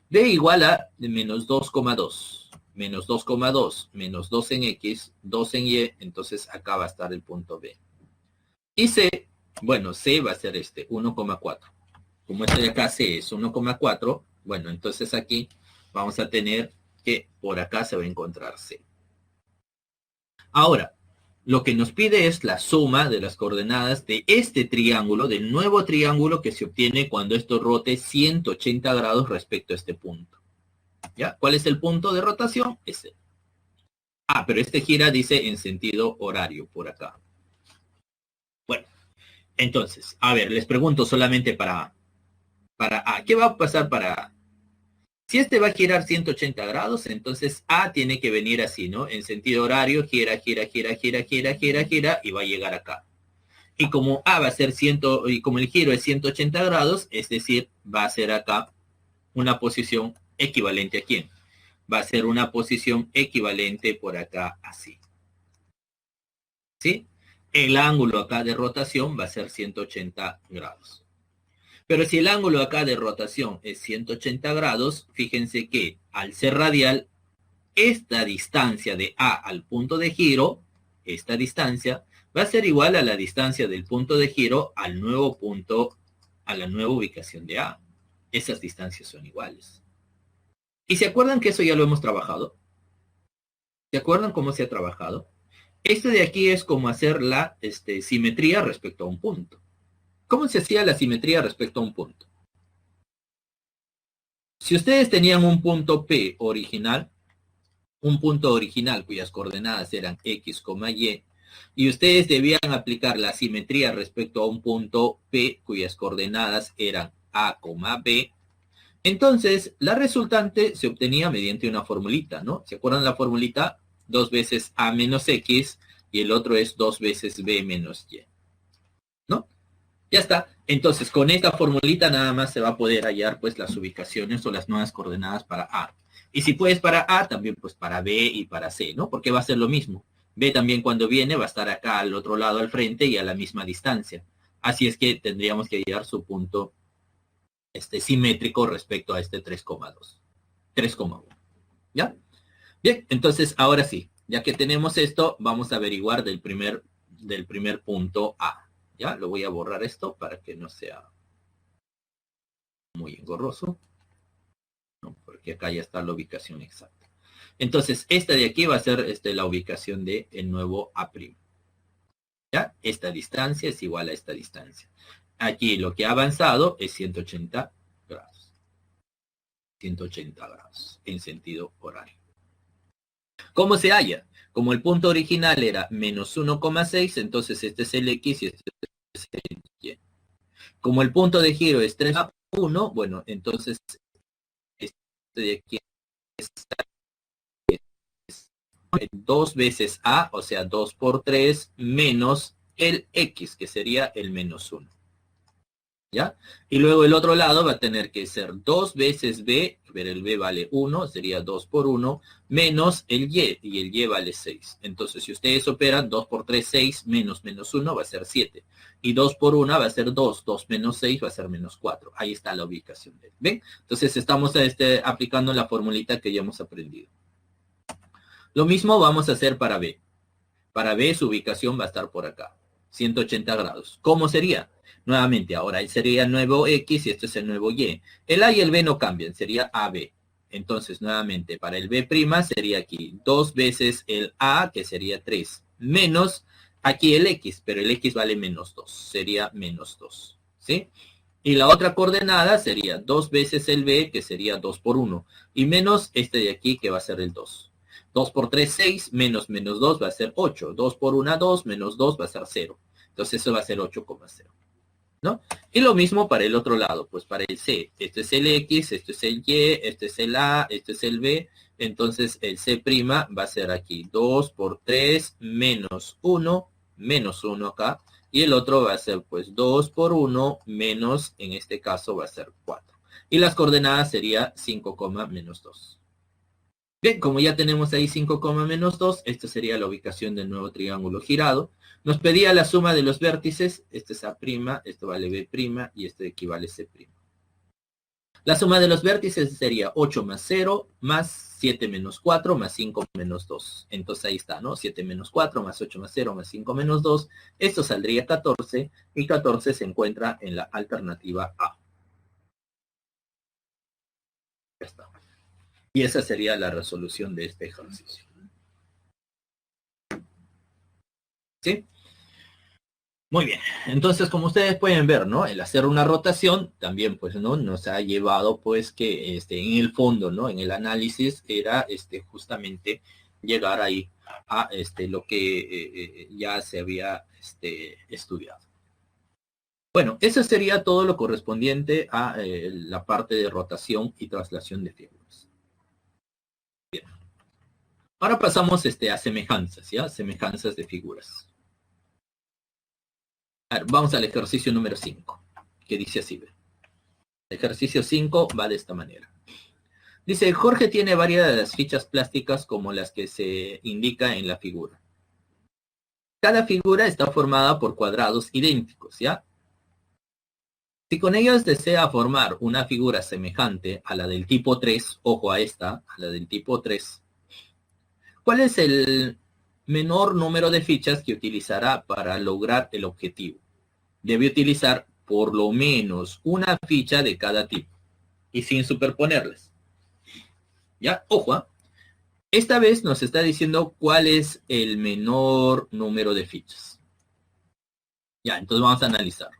B igual a menos 2,2. Menos 2,2 menos 2 en X, 2 en Y, entonces acá va a estar el punto B. Y C, bueno, C va a ser 1,4. Como este de acá C es 1,4, bueno, entonces aquí vamos a tener que por acá se va a encontrar C. Ahora, lo que nos pide es la suma de las coordenadas de este triángulo, del nuevo triángulo que se obtiene cuando esto rote 180 grados respecto a este punto. ¿Ya? ¿Cuál es el punto de rotación? Ese. Ah, pero este gira, dice, en sentido horario, por acá. Bueno, entonces, a ver, les pregunto solamente para A. ¿Qué va a pasar para A? Si este va a girar 180 grados, entonces A tiene que venir así, ¿no? En sentido horario, gira, gira, gira, gira, gira, gira, gira, y va a llegar acá. Y como A va a ser 100, y como el giro es 180 grados, es decir, va a ser acá una posición equivalente a ¿quién? Va a ser una posición equivalente por acá así. ¿Sí? El ángulo acá de rotación va a ser 180 grados. Pero si el ángulo acá de rotación es 180 grados, fíjense que al ser radial, esta distancia de A al punto de giro, esta distancia, va a ser igual a la distancia del punto de giro al nuevo punto, a la nueva ubicación de A. Esas distancias son iguales. ¿Y se acuerdan que eso ya lo hemos trabajado? ¿Se acuerdan cómo se ha trabajado? Esto de aquí es como hacer la simetría respecto a un punto. ¿Cómo se hacía la simetría respecto a un punto? Si ustedes tenían un punto P original, un punto original cuyas coordenadas eran X, Y, y ustedes debían aplicar la simetría respecto a un punto P cuyas coordenadas eran A, B, entonces la resultante se obtenía mediante una formulita, ¿no? ¿Se acuerdan la formulita? 2 veces A menos X y el otro es 2 veces B menos Y, ¿no? Ya está. Entonces, con esta formulita nada más se va a poder hallar pues las ubicaciones o las nuevas coordenadas para A. Y si puedes para A, también pues para B y para C, ¿no? Porque va a ser lo mismo. B también cuando viene va a estar acá al otro lado al frente y a la misma distancia. Así es que tendríamos que hallar su punto simétrico respecto a este 3,2. 3,1. ¿Ya? Bien, entonces ahora sí, ya que tenemos esto, vamos a averiguar del primer punto A. Ya, lo voy a borrar esto para que no sea muy engorroso, ¿no? Porque acá ya está la ubicación exacta. Entonces, esta de aquí va a ser la ubicación de el nuevo A'. ¿Ya? Esta distancia es igual a esta distancia. Aquí lo que ha avanzado es 180 grados. 180 grados en sentido horario. ¿Cómo se halla? Como el punto original era menos 1,6, entonces este es el X y este es el Y. Como el punto de giro es 3,1, bueno, entonces este de aquí es 2 veces A, o sea, 2 por 3, menos el X, que sería el menos 1. ¿Ya? Y luego el otro lado va a tener que ser 2 veces B, ver el B vale 1, sería 2 por 1, menos el Y, el Y vale 6. Entonces, si ustedes operan 2 por 3, 6, menos 1 va a ser 7. Y 2 por 1 va a ser 2, 2 menos 6 va a ser menos 4. Ahí está la ubicación de él. ¿Ven? Entonces, estamos aplicando la formulita que ya hemos aprendido. Lo mismo vamos a hacer para B. Para B su ubicación va a estar por acá, 180 grados. ¿Cómo sería? Nuevamente, ahora sería el nuevo X y este es el nuevo Y. El A y el B no cambian, sería AB. Entonces, nuevamente, para el B' sería aquí 2 veces el A, que sería 3, menos aquí el X, pero el X vale menos 2, sería menos 2, ¿sí? Y la otra coordenada sería 2 veces el B, que sería 2 por 1, y menos este de aquí, que va a ser el 2. 2 por 3, 6, menos 2 va a ser 8. 2 por 1, 2, menos 2 va a ser 0. Entonces eso va a ser 8,0. ¿No? Y lo mismo para el otro lado, pues para el C. Este es el X, este es el Y, este es el A, este es el B. Entonces el C' va a ser aquí 2 por 3, menos 1, menos 1 acá. Y el otro va a ser pues 2 por 1, menos, en este caso va a ser 4. Y las coordenadas sería 5, menos 2. Bien, como ya tenemos ahí 5, menos 2, esta sería la ubicación del nuevo triángulo girado. Nos pedía la suma de los vértices, este es A', esto vale B' y este equivale C'. La suma de los vértices sería 8 más 0 más 7 menos 4 más 5 menos 2. Entonces ahí está, ¿no? 7 menos 4 más 8 más 0 más 5 menos 2. Esto saldría 14 y 14 se encuentra en la alternativa A. Ya está. Y esa sería la resolución de este ejercicio. ¿Sí? Muy bien, entonces como ustedes pueden ver, ¿no? El hacer una rotación también, pues, ¿no? Nos ha llevado, pues, que en el fondo, ¿no? En el análisis era, justamente llegar ahí a, lo que ya se había, estudiado. Bueno, eso sería todo lo correspondiente a la parte de rotación y traslación de figuras. Bien. Ahora pasamos, a semejanzas, ¿ya? Semejanzas de figuras. A ver, vamos al ejercicio número 5, que dice así. El ejercicio 5 va de esta manera. Dice, Jorge tiene varias fichas plásticas como las que se indica en la figura. Cada figura está formada por cuadrados idénticos, ¿ya? Si con ellos desea formar una figura semejante a la del tipo 3, ojo a esta, a la del tipo 3, ¿cuál es el menor número de fichas que utilizará para lograr el objetivo? Debe utilizar por lo menos una ficha de cada tipo y sin superponerlas. ¿Ya? Ojo, ¿eh? Esta vez nos está diciendo cuál es el menor número de fichas. Ya, entonces vamos a analizar.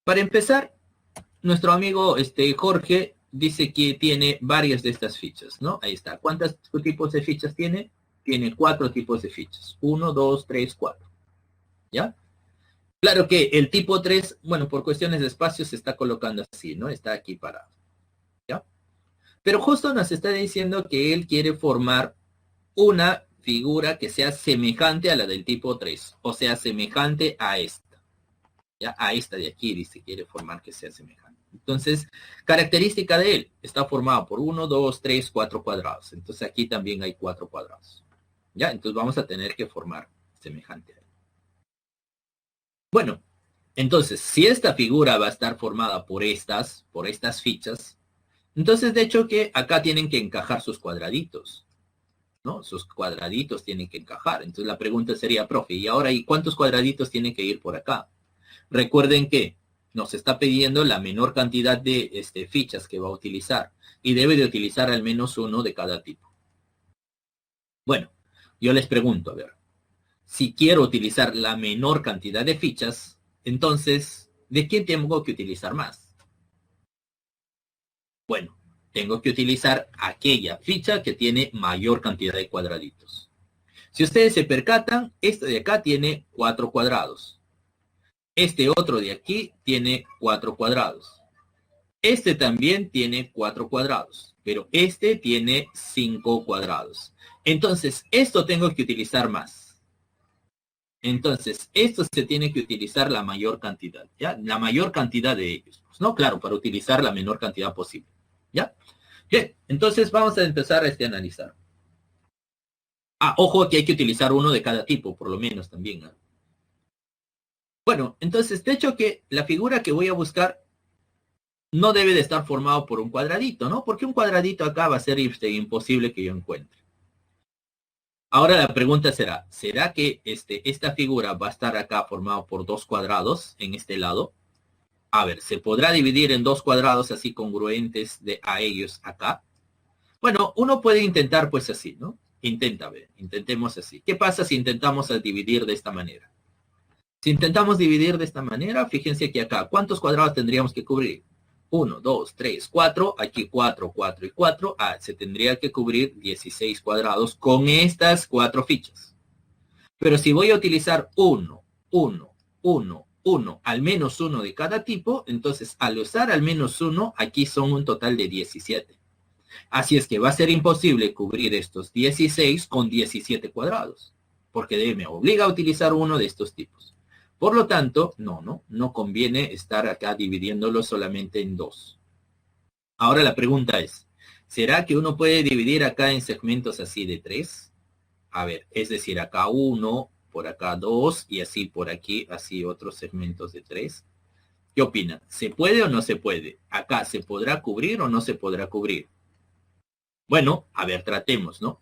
Para empezar, nuestro amigo Jorge dice que tiene varias de estas fichas, ¿no? Ahí está. ¿Cuántos tipos de fichas tiene? Tiene 4 tipos de fichas. 1, 2, 3, 4. ¿Ya? Claro que el tipo 3, bueno, por cuestiones de espacio se está colocando así, ¿no? Está aquí parado. ¿Ya? Pero justo nos está diciendo que él quiere formar una figura que sea semejante a la del tipo 3, o sea, semejante a esta. ¿Ya? A esta de aquí, dice, quiere formar que sea semejante. Entonces, característica de él, está formado por 1, 2, 3, 4 cuadrados. Entonces aquí también hay 4 cuadrados. ¿Ya? Entonces vamos a tener que formar semejante a él. Bueno, entonces, si esta figura va a estar formada por estas fichas, entonces de hecho que acá tienen que encajar sus cuadraditos, ¿no? Sus cuadraditos tienen que encajar. Entonces la pregunta sería, profe, ¿y ahora y cuántos cuadraditos tienen que ir por acá? Recuerden que nos está pidiendo la menor cantidad de fichas que va a utilizar y debe de utilizar al menos uno de cada tipo. Bueno, yo les pregunto, a ver, si quiero utilizar la menor cantidad de fichas, entonces, ¿de quién tengo que utilizar más? Bueno, tengo que utilizar aquella ficha que tiene mayor cantidad de cuadraditos. Si ustedes se percatan, este de acá tiene 4 cuadrados. Este otro de aquí tiene 4 cuadrados. Este también tiene 4 cuadrados, pero este tiene 5 cuadrados. Entonces, esto tengo que utilizar más. Entonces, esto se tiene que utilizar la mayor cantidad, ¿ya? La mayor cantidad de ellos, ¿no? Claro, para utilizar la menor cantidad posible, ¿ya? Bien, entonces vamos a empezar a analizar. Ah, ojo que hay que utilizar uno de cada tipo, por lo menos también, ¿no? Bueno, entonces, de hecho que la figura que voy a buscar no debe de estar formado por un cuadradito, ¿no? Porque un cuadradito acá va a ser imposible que yo encuentre. Ahora la pregunta será, ¿será que esta figura va a estar acá formado por 2 cuadrados en este lado? A ver, ¿se podrá dividir en 2 cuadrados así congruentes a ellos acá? Bueno, uno puede intentar pues así, ¿no? Intenta ver, intentemos así. ¿Qué pasa si intentamos dividir de esta manera? Si intentamos dividir de esta manera, fíjense que acá, ¿cuántos cuadrados tendríamos que cubrir? 1, 2, 3, 4, aquí 4, 4 y 4. Ah, se tendría que cubrir 16 cuadrados con estas 4 fichas. Pero si voy a utilizar 1, 1, 1, 1, al menos uno de cada tipo, entonces al usar al menos uno, aquí son un total de 17. Así es que va a ser imposible cubrir estos 16 con 17 cuadrados, porque me obliga a utilizar uno de estos tipos. Por lo tanto, no conviene estar acá dividiéndolo solamente en 2. Ahora la pregunta es, ¿será que uno puede dividir acá en segmentos así de 3? A ver, es decir, acá 1, por acá 2 y así por aquí, así otros segmentos de 3. ¿Qué opinan? ¿Se puede o no se puede? Acá, ¿se podrá cubrir o no se podrá cubrir? Bueno, a ver, tratemos, ¿no?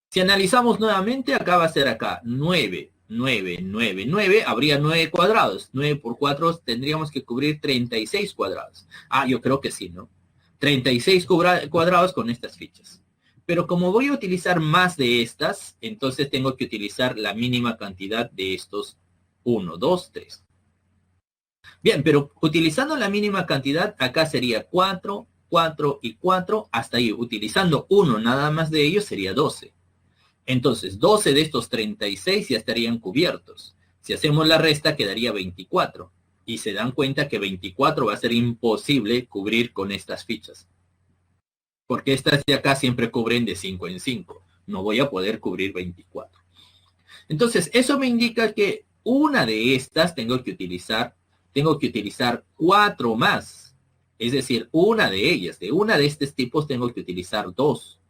Si analizamos nuevamente, acá va a ser acá 9, 9, 9, 9, habría 9 cuadrados. 9 por 4 tendríamos que cubrir 36 cuadrados. Ah, yo creo que sí, ¿no? 36 cuadrados con estas fichas. Pero como voy a utilizar más de estas, entonces tengo que utilizar la mínima cantidad de estos 1, 2, 3. Bien, pero utilizando la mínima cantidad, acá sería 4, 4 y 4, hasta ahí. Utilizando uno nada más de ellos sería 12. Entonces, 12 de estos 36 ya estarían cubiertos. Si hacemos la resta, quedaría 24. Y se dan cuenta que 24 va a ser imposible cubrir con estas fichas. Porque estas de acá siempre cubren de 5 en 5. No voy a poder cubrir 24. Entonces, eso me indica que una de estas tengo que utilizar 4 más. Es decir, una de ellas, de una de estos tipos tengo que utilizar 2.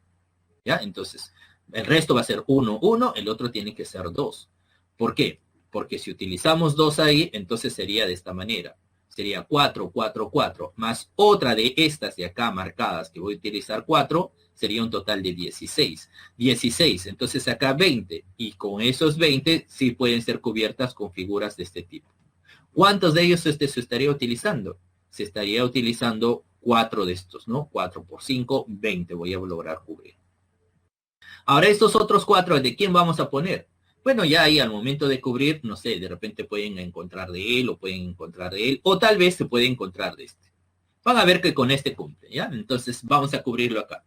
¿Ya? Entonces, el resto va a ser 1, 1, el otro tiene que ser 2. ¿Por qué? Porque si utilizamos 2 ahí, entonces sería de esta manera. Sería 4, 4, 4, más otra de estas de acá marcadas que voy a utilizar 4, sería un total de 16. 16, entonces acá 20, y con esos 20 sí pueden ser cubiertas con figuras de este tipo. ¿Cuántos de ellos se estaría utilizando? Se estaría utilizando 4 de estos, ¿no? 4 por 5, 20 voy a lograr cubrir. Ahora estos otros 4, ¿de quién vamos a poner? Bueno, ya ahí al momento de cubrir, no sé, de repente pueden encontrar de él o pueden encontrar de él, o tal vez se puede encontrar de este. Van a ver que con este cumple, ¿ya? Entonces vamos a cubrirlo acá.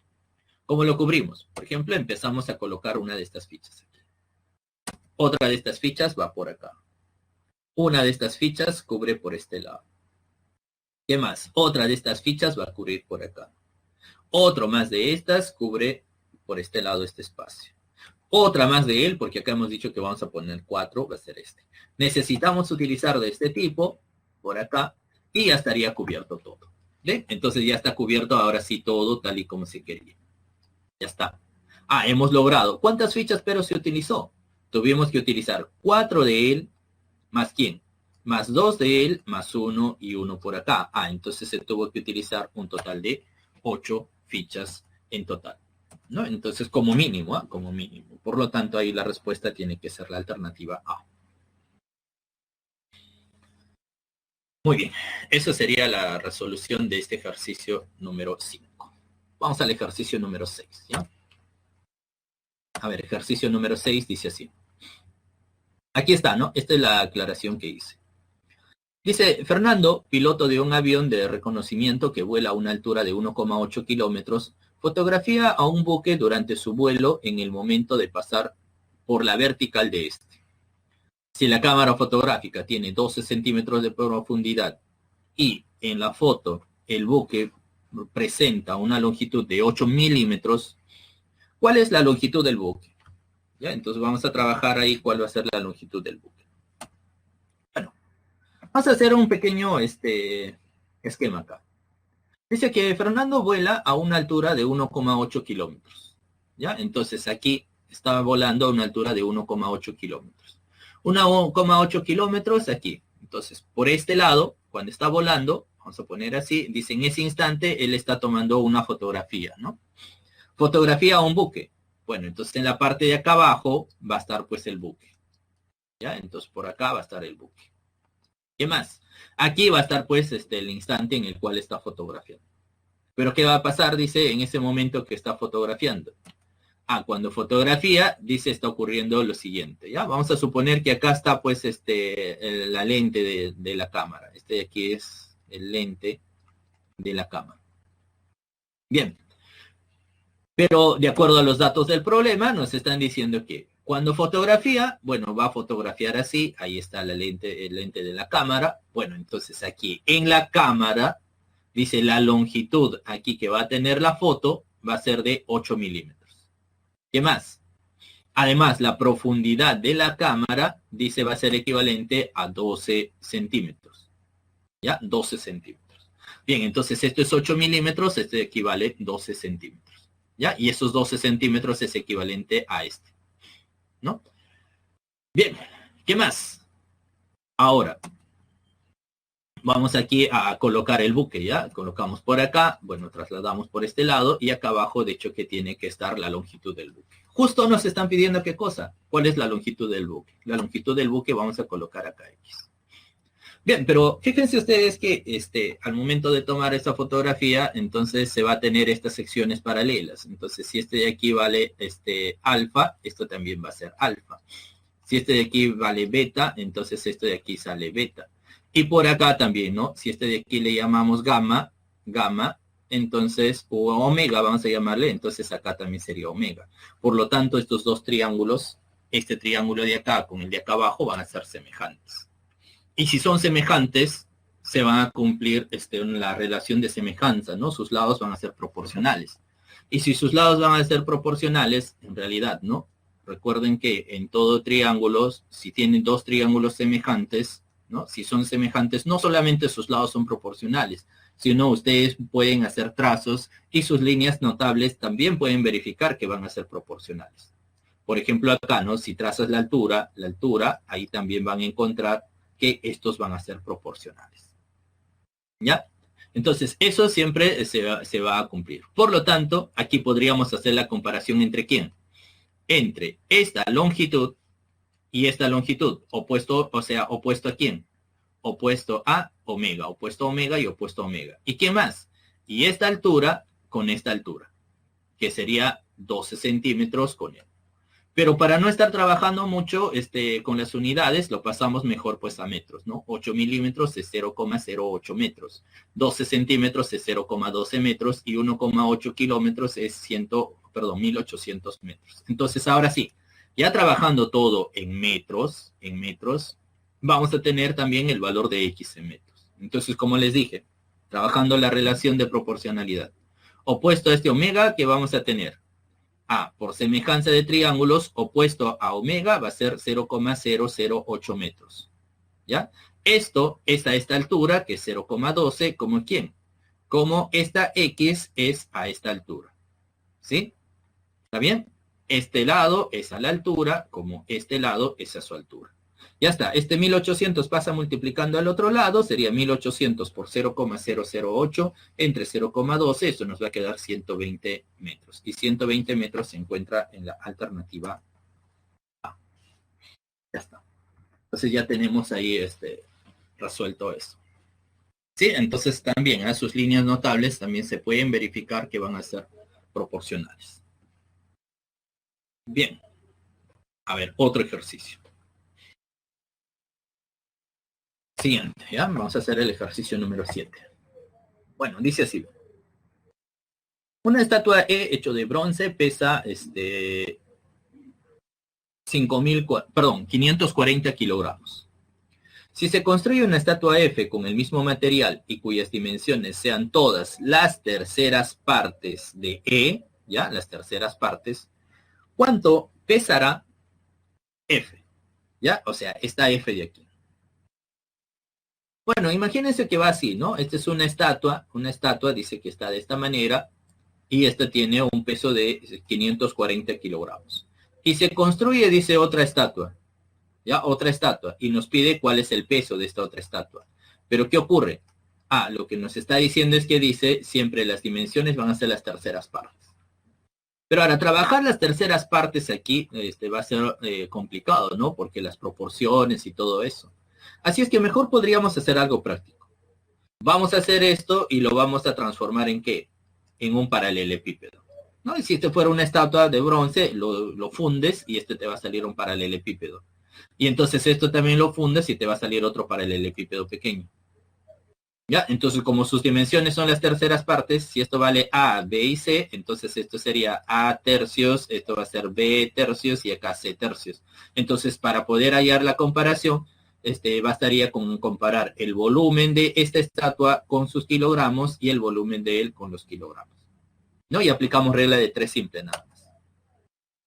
¿Cómo lo cubrimos? Por ejemplo, empezamos a colocar una de estas fichas aquí. Otra de estas fichas va por acá. Una de estas fichas cubre por este lado. ¿Qué más? Otra de estas fichas va a cubrir por acá. Otro más de estas cubre por este lado este espacio. Otra más de él, porque acá hemos dicho que vamos a poner 4, va a ser este. Necesitamos utilizar de este tipo, por acá, y ya estaría cubierto todo. ¿Ve? Entonces ya está cubierto ahora sí todo tal y como se quería. Ya está. Ah, hemos logrado. ¿Cuántas fichas pero se utilizó? Tuvimos que utilizar 4 de él, más quién, más 2 de él, más 1 y 1 por acá. Ah, entonces se tuvo que utilizar un total de 8 fichas en total, ¿no? Entonces como mínimo, ¿eh? Como mínimo. Por lo tanto, ahí la respuesta tiene que ser la alternativa A. Muy bien, eso sería la resolución de este ejercicio número 5. Vamos al ejercicio número 6, ¿ya? A ver, ejercicio número 6 dice así. Aquí está, ¿no? Esta es la aclaración que hice. Dice, Fernando, piloto de un avión de reconocimiento que vuela a una altura de 1,8 kilómetros, fotografía a un buque durante su vuelo en el momento de pasar por la vertical de este. Si la cámara fotográfica tiene 12 centímetros de profundidad y en la foto el buque presenta una longitud de 8 milímetros, ¿cuál es la longitud del buque? ¿Ya? Entonces vamos a trabajar ahí cuál va a ser la longitud del buque. Bueno, vamos a hacer un pequeño esquema acá. Dice que Fernando vuela a una altura de 1,8 kilómetros. ¿Ya? Entonces aquí está volando a una altura de 1,8 kilómetros. 1,8 kilómetros aquí. Entonces, por este lado, cuando está volando, vamos a poner así, dice en ese instante él está tomando una fotografía, ¿no? Fotografía a un buque. Bueno, entonces en la parte de acá abajo va a estar pues el buque. ¿Ya? Entonces por acá va a estar el buque. ¿Qué más? Aquí va a estar pues el instante en el cual está fotografiando. Pero ¿qué va a pasar? Dice en ese momento que está fotografiando. Ah, cuando fotografía, dice, está ocurriendo lo siguiente, ¿ya? Vamos a suponer que acá está, pues, la lente de la cámara. Este de aquí es el lente de la cámara. Bien. Pero, de acuerdo a los datos del problema, nos están diciendo que cuando fotografía, bueno, va a fotografiar así. Ahí está la lente, el lente de la cámara. Bueno, entonces aquí en la cámara, dice la longitud aquí que va a tener la foto, va a ser de 8 milímetros. ¿Qué más? Además, la profundidad de la cámara, dice, va a ser equivalente a 12 centímetros. ¿Ya? 12 centímetros. Bien, entonces esto es 8 milímetros, este equivale a 12 centímetros. ¿Ya? Y esos 12 centímetros es equivalente a este. ¿No? Bien, ¿qué más? Ahora, Vamos aquí a colocar el buque, ¿ya? Colocamos por acá, bueno, trasladamos por este lado y acá abajo, de hecho, que tiene que estar la longitud del buque. Justo nos están pidiendo qué cosa. ¿Cuál es la longitud del buque? La longitud del buque vamos a colocar acá X. Bien, pero fíjense ustedes que al momento de tomar esta fotografía, entonces se va a tener estas secciones paralelas. Entonces, si este de aquí vale alfa, esto también va a ser alfa. Si este de aquí vale beta, entonces esto de aquí sale beta. Y por acá también, ¿no? Si este de aquí le llamamos gamma, entonces, o omega vamos a llamarle, entonces acá también sería omega. Por lo tanto, estos dos triángulos, este triángulo de acá con el de acá abajo van a ser semejantes. Y si son semejantes, se van a cumplir la relación de semejanza, ¿no? Sus lados van a ser proporcionales. Y si sus lados van a ser proporcionales, en realidad, ¿no? Recuerden que en todo triángulos, si tienen dos triángulos semejantes, ¿no? Si son semejantes, no solamente sus lados son proporcionales, sino ustedes pueden hacer trazos y sus líneas notables también pueden verificar que van a ser proporcionales. Por ejemplo, acá, ¿no? Si trazas la altura, ahí también van a encontrar que estos van a ser proporcionales. ¿Ya? Entonces, eso siempre se va a cumplir. Por lo tanto, aquí podríamos hacer la comparación entre ¿quién? Entre esta longitud y esta longitud. Opuesto, o sea, opuesto a ¿quién? Opuesto a omega. Opuesto a omega y opuesto a omega. ¿Y qué más? Y esta altura con esta altura, que sería 12 centímetros con él. Pero para no estar trabajando mucho con las unidades, lo pasamos mejor pues a metros, ¿no? 8 milímetros es 0,08 metros. 12 centímetros es 0,12 metros y 1,8 kilómetros es 1800 metros. Entonces, ahora sí, ya trabajando todo en metros, vamos a tener también el valor de X en metros. Entonces, como les dije, trabajando la relación de proporcionalidad. Opuesto a este omega, ¿qué vamos a tener? A, por semejanza de triángulos, opuesto a omega va a ser 0,008 metros. ¿Ya? Esto es a esta altura, que es 0,12, ¿como quién? Como esta X es a esta altura. ¿Sí? ¿Está bien? Este lado es a la altura, como este lado es a su altura. Ya está, 1800 pasa multiplicando al otro lado, sería 1800 por 0,008 entre 0,12, eso nos va a quedar 120 metros. Y 120 metros se encuentra en la alternativa A. Ya está. Entonces ya tenemos ahí resuelto eso. Sí, entonces también a sus líneas notables también se pueden verificar que van a ser proporcionales. Bien. A ver, otro ejercicio. Siguiente, ¿ya? Vamos a hacer el ejercicio número 7. Bueno, dice así. Una estatua E hecho de bronce pesa 540 kilogramos. Si se construye una estatua F con el mismo material y cuyas dimensiones sean todas las terceras partes de E, ¿ya? Las terceras partes, ¿cuánto pesará F? ¿Ya? O sea, esta F de aquí. Bueno, imagínense que va así, ¿no? Esta es una estatua dice que está de esta manera y esta tiene un peso de 540 kilogramos. Y se construye, dice, otra estatua, ¿ya? Otra estatua, y nos pide cuál es el peso de esta otra estatua. Pero ¿qué ocurre? Lo que nos está diciendo es que dice siempre las dimensiones van a ser las terceras partes. Pero ahora, trabajar las terceras partes aquí va a ser complicado, ¿no? Porque las proporciones y todo eso. Así es que mejor podríamos hacer algo práctico. Vamos a hacer esto y lo vamos a transformar ¿en qué? En un paralelepípedo. ¿No? Y si este fuera una estatua de bronce, lo fundes y te va a salir un paralelepípedo. Y entonces esto también lo fundes y te va a salir otro paralelepípedo pequeño. ¿Ya? Entonces, como sus dimensiones son las terceras partes, si esto vale A, B y C, entonces esto sería A tercios, esto va a ser B tercios y acá C tercios. Entonces, para poder hallar la comparación, bastaría con comparar el volumen de esta estatua con sus kilogramos y el volumen de él con los kilogramos. ¿No? Y aplicamos regla de 3 simple nada más.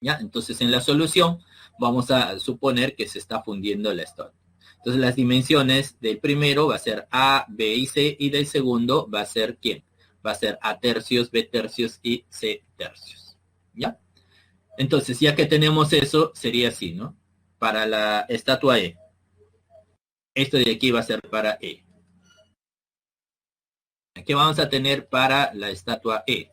¿Ya? Entonces, en la solución, vamos a suponer que se está fundiendo la estatua. Entonces las dimensiones del primero va a ser A, B y C, y del segundo va a ser ¿quién? Va a ser A tercios, B tercios y C tercios. ¿Ya? Entonces, ya que tenemos eso, sería así, ¿no? Para la estatua E. Esto de aquí va a ser para E. ¿Qué vamos a tener para la estatua E?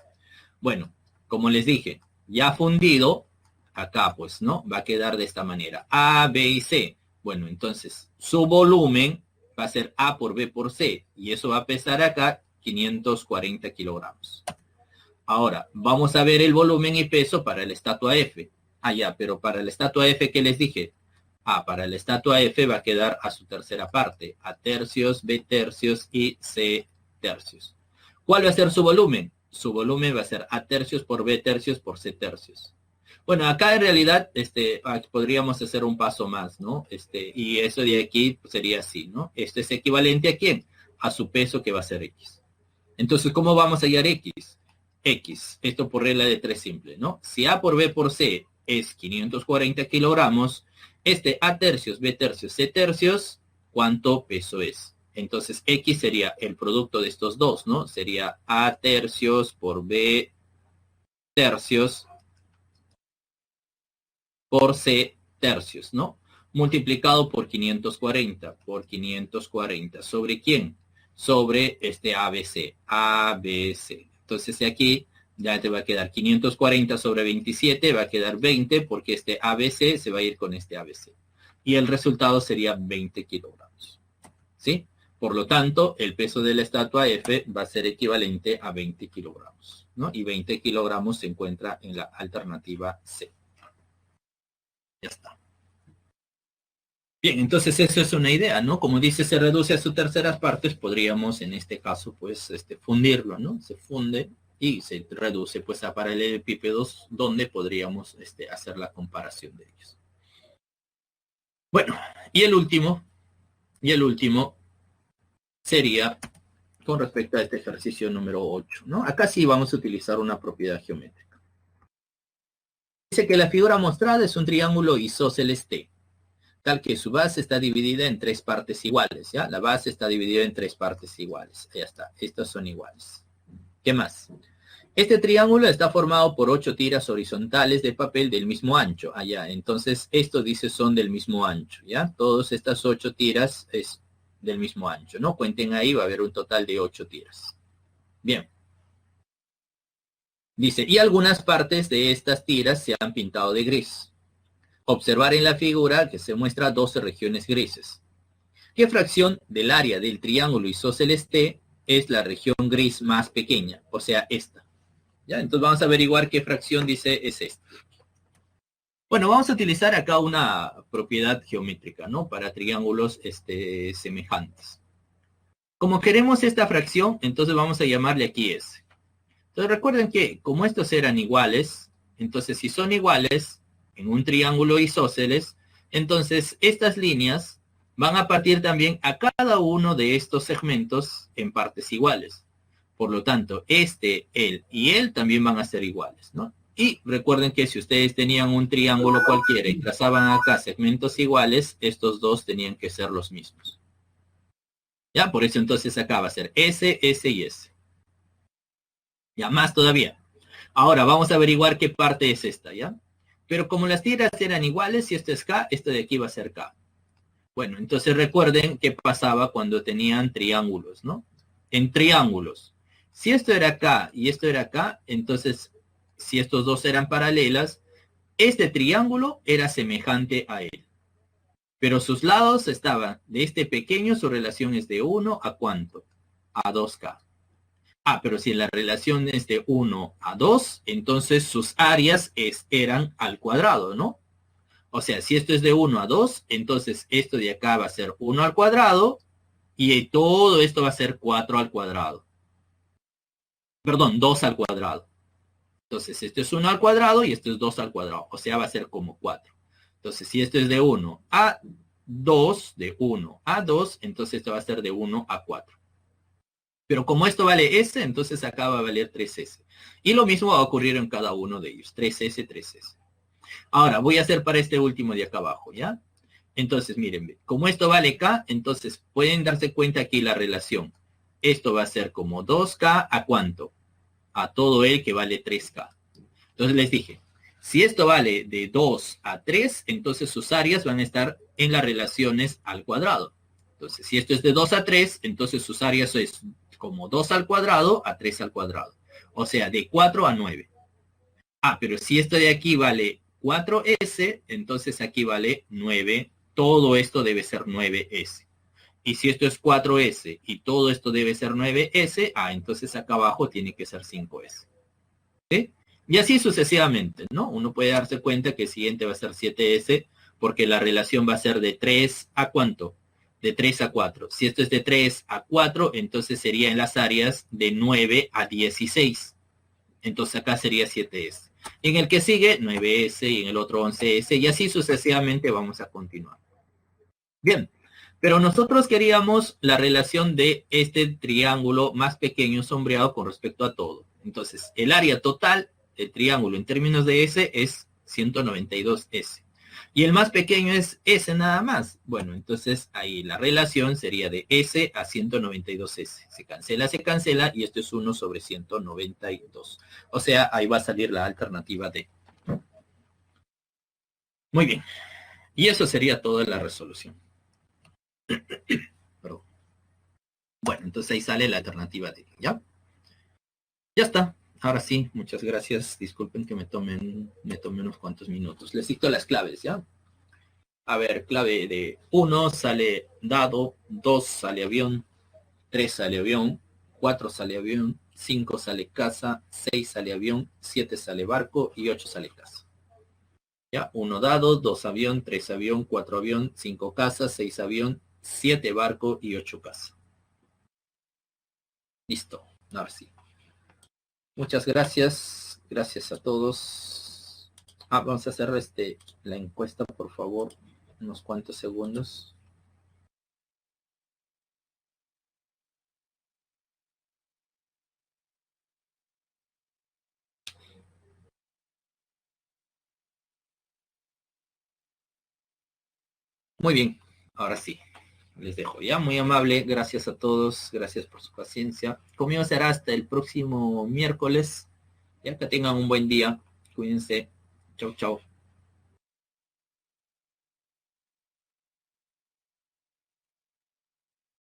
Bueno, como les dije, ya fundido, acá pues, ¿no? Va a quedar de esta manera. A, B y C. Bueno, entonces, su volumen va a ser A por B por C. Y eso va a pesar acá 540 kilogramos. Ahora, vamos a ver el volumen y peso para la estatua F. Ah, ya, pero para la estatua F, ¿qué les dije? Ah, para la estatua F va a quedar a su tercera parte. A tercios, B tercios y C tercios. ¿Cuál va a ser su volumen? Su volumen va a ser A tercios por B tercios por C tercios. Bueno, acá en realidad podríamos hacer un paso más, ¿no? Y eso de aquí sería así, ¿no? Esto es equivalente a ¿quién? A su peso que va a ser X. Entonces, ¿cómo vamos a hallar X? X, esto por regla de 3 simple, ¿no? Si A por B por C es 540 kilogramos, A tercios, B tercios, C tercios, ¿cuánto peso es? Entonces, X sería el producto de estos dos, ¿no? Sería A tercios por B tercios por C tercios, ¿no? Multiplicado por 540, ¿sobre quién? Sobre ABC, ABC. Entonces, de aquí ya te va a quedar 540 sobre 27, va a quedar 20, porque ABC se va a ir con ABC. Y el resultado sería 20 kilogramos, ¿sí? Por lo tanto, el peso de la estatua F va a ser equivalente a 20 kilogramos, ¿no? Y 20 kilogramos se encuentra en la alternativa C. Ya está. Bien, entonces eso es una idea, ¿no? Como dice, se reduce a sus terceras partes, podríamos en este caso, pues, fundirlo, ¿no? Se funde y se reduce, pues, a paralelepípedos, donde podríamos hacer la comparación de ellos. Bueno, y el último sería con respecto a este ejercicio número 8, ¿no? Acá sí vamos a utilizar una propiedad geométrica. Dice que la figura mostrada es un triángulo isósceles T, tal que su base está dividida en 3 partes iguales, ¿ya? La base está dividida en 3 partes iguales. Ya está, estas son iguales. ¿Qué más? Este triángulo está formado por 8 tiras horizontales de papel del mismo ancho. Allá, entonces, esto dice son del mismo ancho, ¿ya? Todas estas 8 tiras es del mismo ancho, ¿no? Cuenten ahí, va a haber un total de 8 tiras. Bien. Dice, y algunas partes de estas tiras se han pintado de gris. Observar en la figura que se muestra 12 regiones grises. ¿Qué fracción del área del triángulo isósceles T es la región gris más pequeña? O sea, esta. ¿Ya? Entonces vamos a averiguar qué fracción dice es esta. Bueno, vamos a utilizar acá una propiedad geométrica, ¿no? Para triángulos semejantes. Como queremos esta fracción, entonces vamos a llamarle aquí S. Entonces recuerden que como estos eran iguales, entonces si son iguales en un triángulo isósceles, entonces estas líneas van a partir también a cada uno de estos segmentos en partes iguales. Por lo tanto, él y él también van a ser iguales, ¿no? Y recuerden que si ustedes tenían un triángulo cualquiera y trazaban acá segmentos iguales, estos dos tenían que ser los mismos. ¿Ya? Por eso entonces acá va a ser S, S y S. Ya, más todavía. Ahora vamos a averiguar qué parte es esta, ¿ya? Pero como las tiras eran iguales, si esto es K, esto de aquí va a ser K. Bueno, entonces recuerden qué pasaba cuando tenían triángulos, ¿no? En triángulos. Si esto era K y esto era K, entonces, si estos dos eran paralelas, este triángulo era semejante a él. Pero sus lados estaban de este pequeño, su relación es de 1 a ¿cuánto? A 2K. Ah, pero si la relación es de 1 a 2, entonces sus áreas eran al cuadrado, ¿no? O sea, si esto es de 1 a 2, entonces esto de acá va a ser 1 al cuadrado y todo esto va a ser 4 al cuadrado. Perdón, 2 al cuadrado. Entonces, esto es 1 al cuadrado y esto es 2 al cuadrado. O sea, va a ser como 4. Entonces, si esto es de 1 a 2, de 1 a 2, entonces esto va a ser de 1 a 4. Pero como esto vale S, entonces acá va a valer 3S. Y lo mismo va a ocurrir en cada uno de ellos. 3S, 3S. Ahora, voy a hacer para este último de acá abajo, ¿ya? Entonces, miren, como esto vale K, entonces pueden darse cuenta aquí la relación. Esto va a ser como 2K a ¿cuánto? A todo el que vale 3K. Entonces les dije, si esto vale de 2 a 3, entonces sus áreas van a estar en las relaciones al cuadrado. Entonces, si esto es de 2 a 3, entonces sus áreas es como 2 al cuadrado a 3 al cuadrado. O sea, de 4 a 9. Ah, pero si esto de aquí vale 4S, entonces aquí vale 9. Todo esto debe ser 9S. Y si esto es 4S y todo esto debe ser 9S, entonces acá abajo tiene que ser 5S. ¿Sí? Y así sucesivamente, ¿no? Uno puede darse cuenta que el siguiente va a ser 7S, porque la relación va a ser de 3 a ¿cuánto? De 3 a 4. Si esto es de 3 a 4, entonces sería en las áreas de 9 a 16. Entonces acá sería 7S. Y en el que sigue, 9S, y en el otro 11S, y así sucesivamente vamos a continuar. Bien, pero nosotros queríamos la relación de este triángulo más pequeño sombreado con respecto a todo. Entonces, el área total del triángulo en términos de S es 192S. Y el más pequeño es S nada más. Bueno, entonces ahí la relación sería de S a 192S. Se cancela, y esto es 1 sobre 192. O sea, ahí va a salir la alternativa D. Muy bien. Y eso sería toda la resolución. Perdón. Bueno, entonces ahí sale la alternativa D, ¿ya? Ya está. Ahora sí, muchas gracias. Disculpen que me tome unos cuantos minutos. Les dicto las claves, ¿ya? A ver, clave de 1 sale dado, 2 sale avión, 3 sale avión, 4 sale avión, 5 sale casa, 6 sale avión, 7 sale barco y 8 sale casa. ¿Ya? 1 dado, 2 avión, 3 avión, 4 avión, 5 casa, 6 avión, 7 barco y 8 casa. Listo, ahora sí. Muchas gracias. Gracias a todos. Vamos a hacer la encuesta, por favor. Unos cuantos segundos. Muy bien, ahora sí. Les dejo ya. Muy amable. Gracias a todos. Gracias por su paciencia. Conmigo será hasta el próximo miércoles. Ya que tengan un buen día. Cuídense. Chau, chau.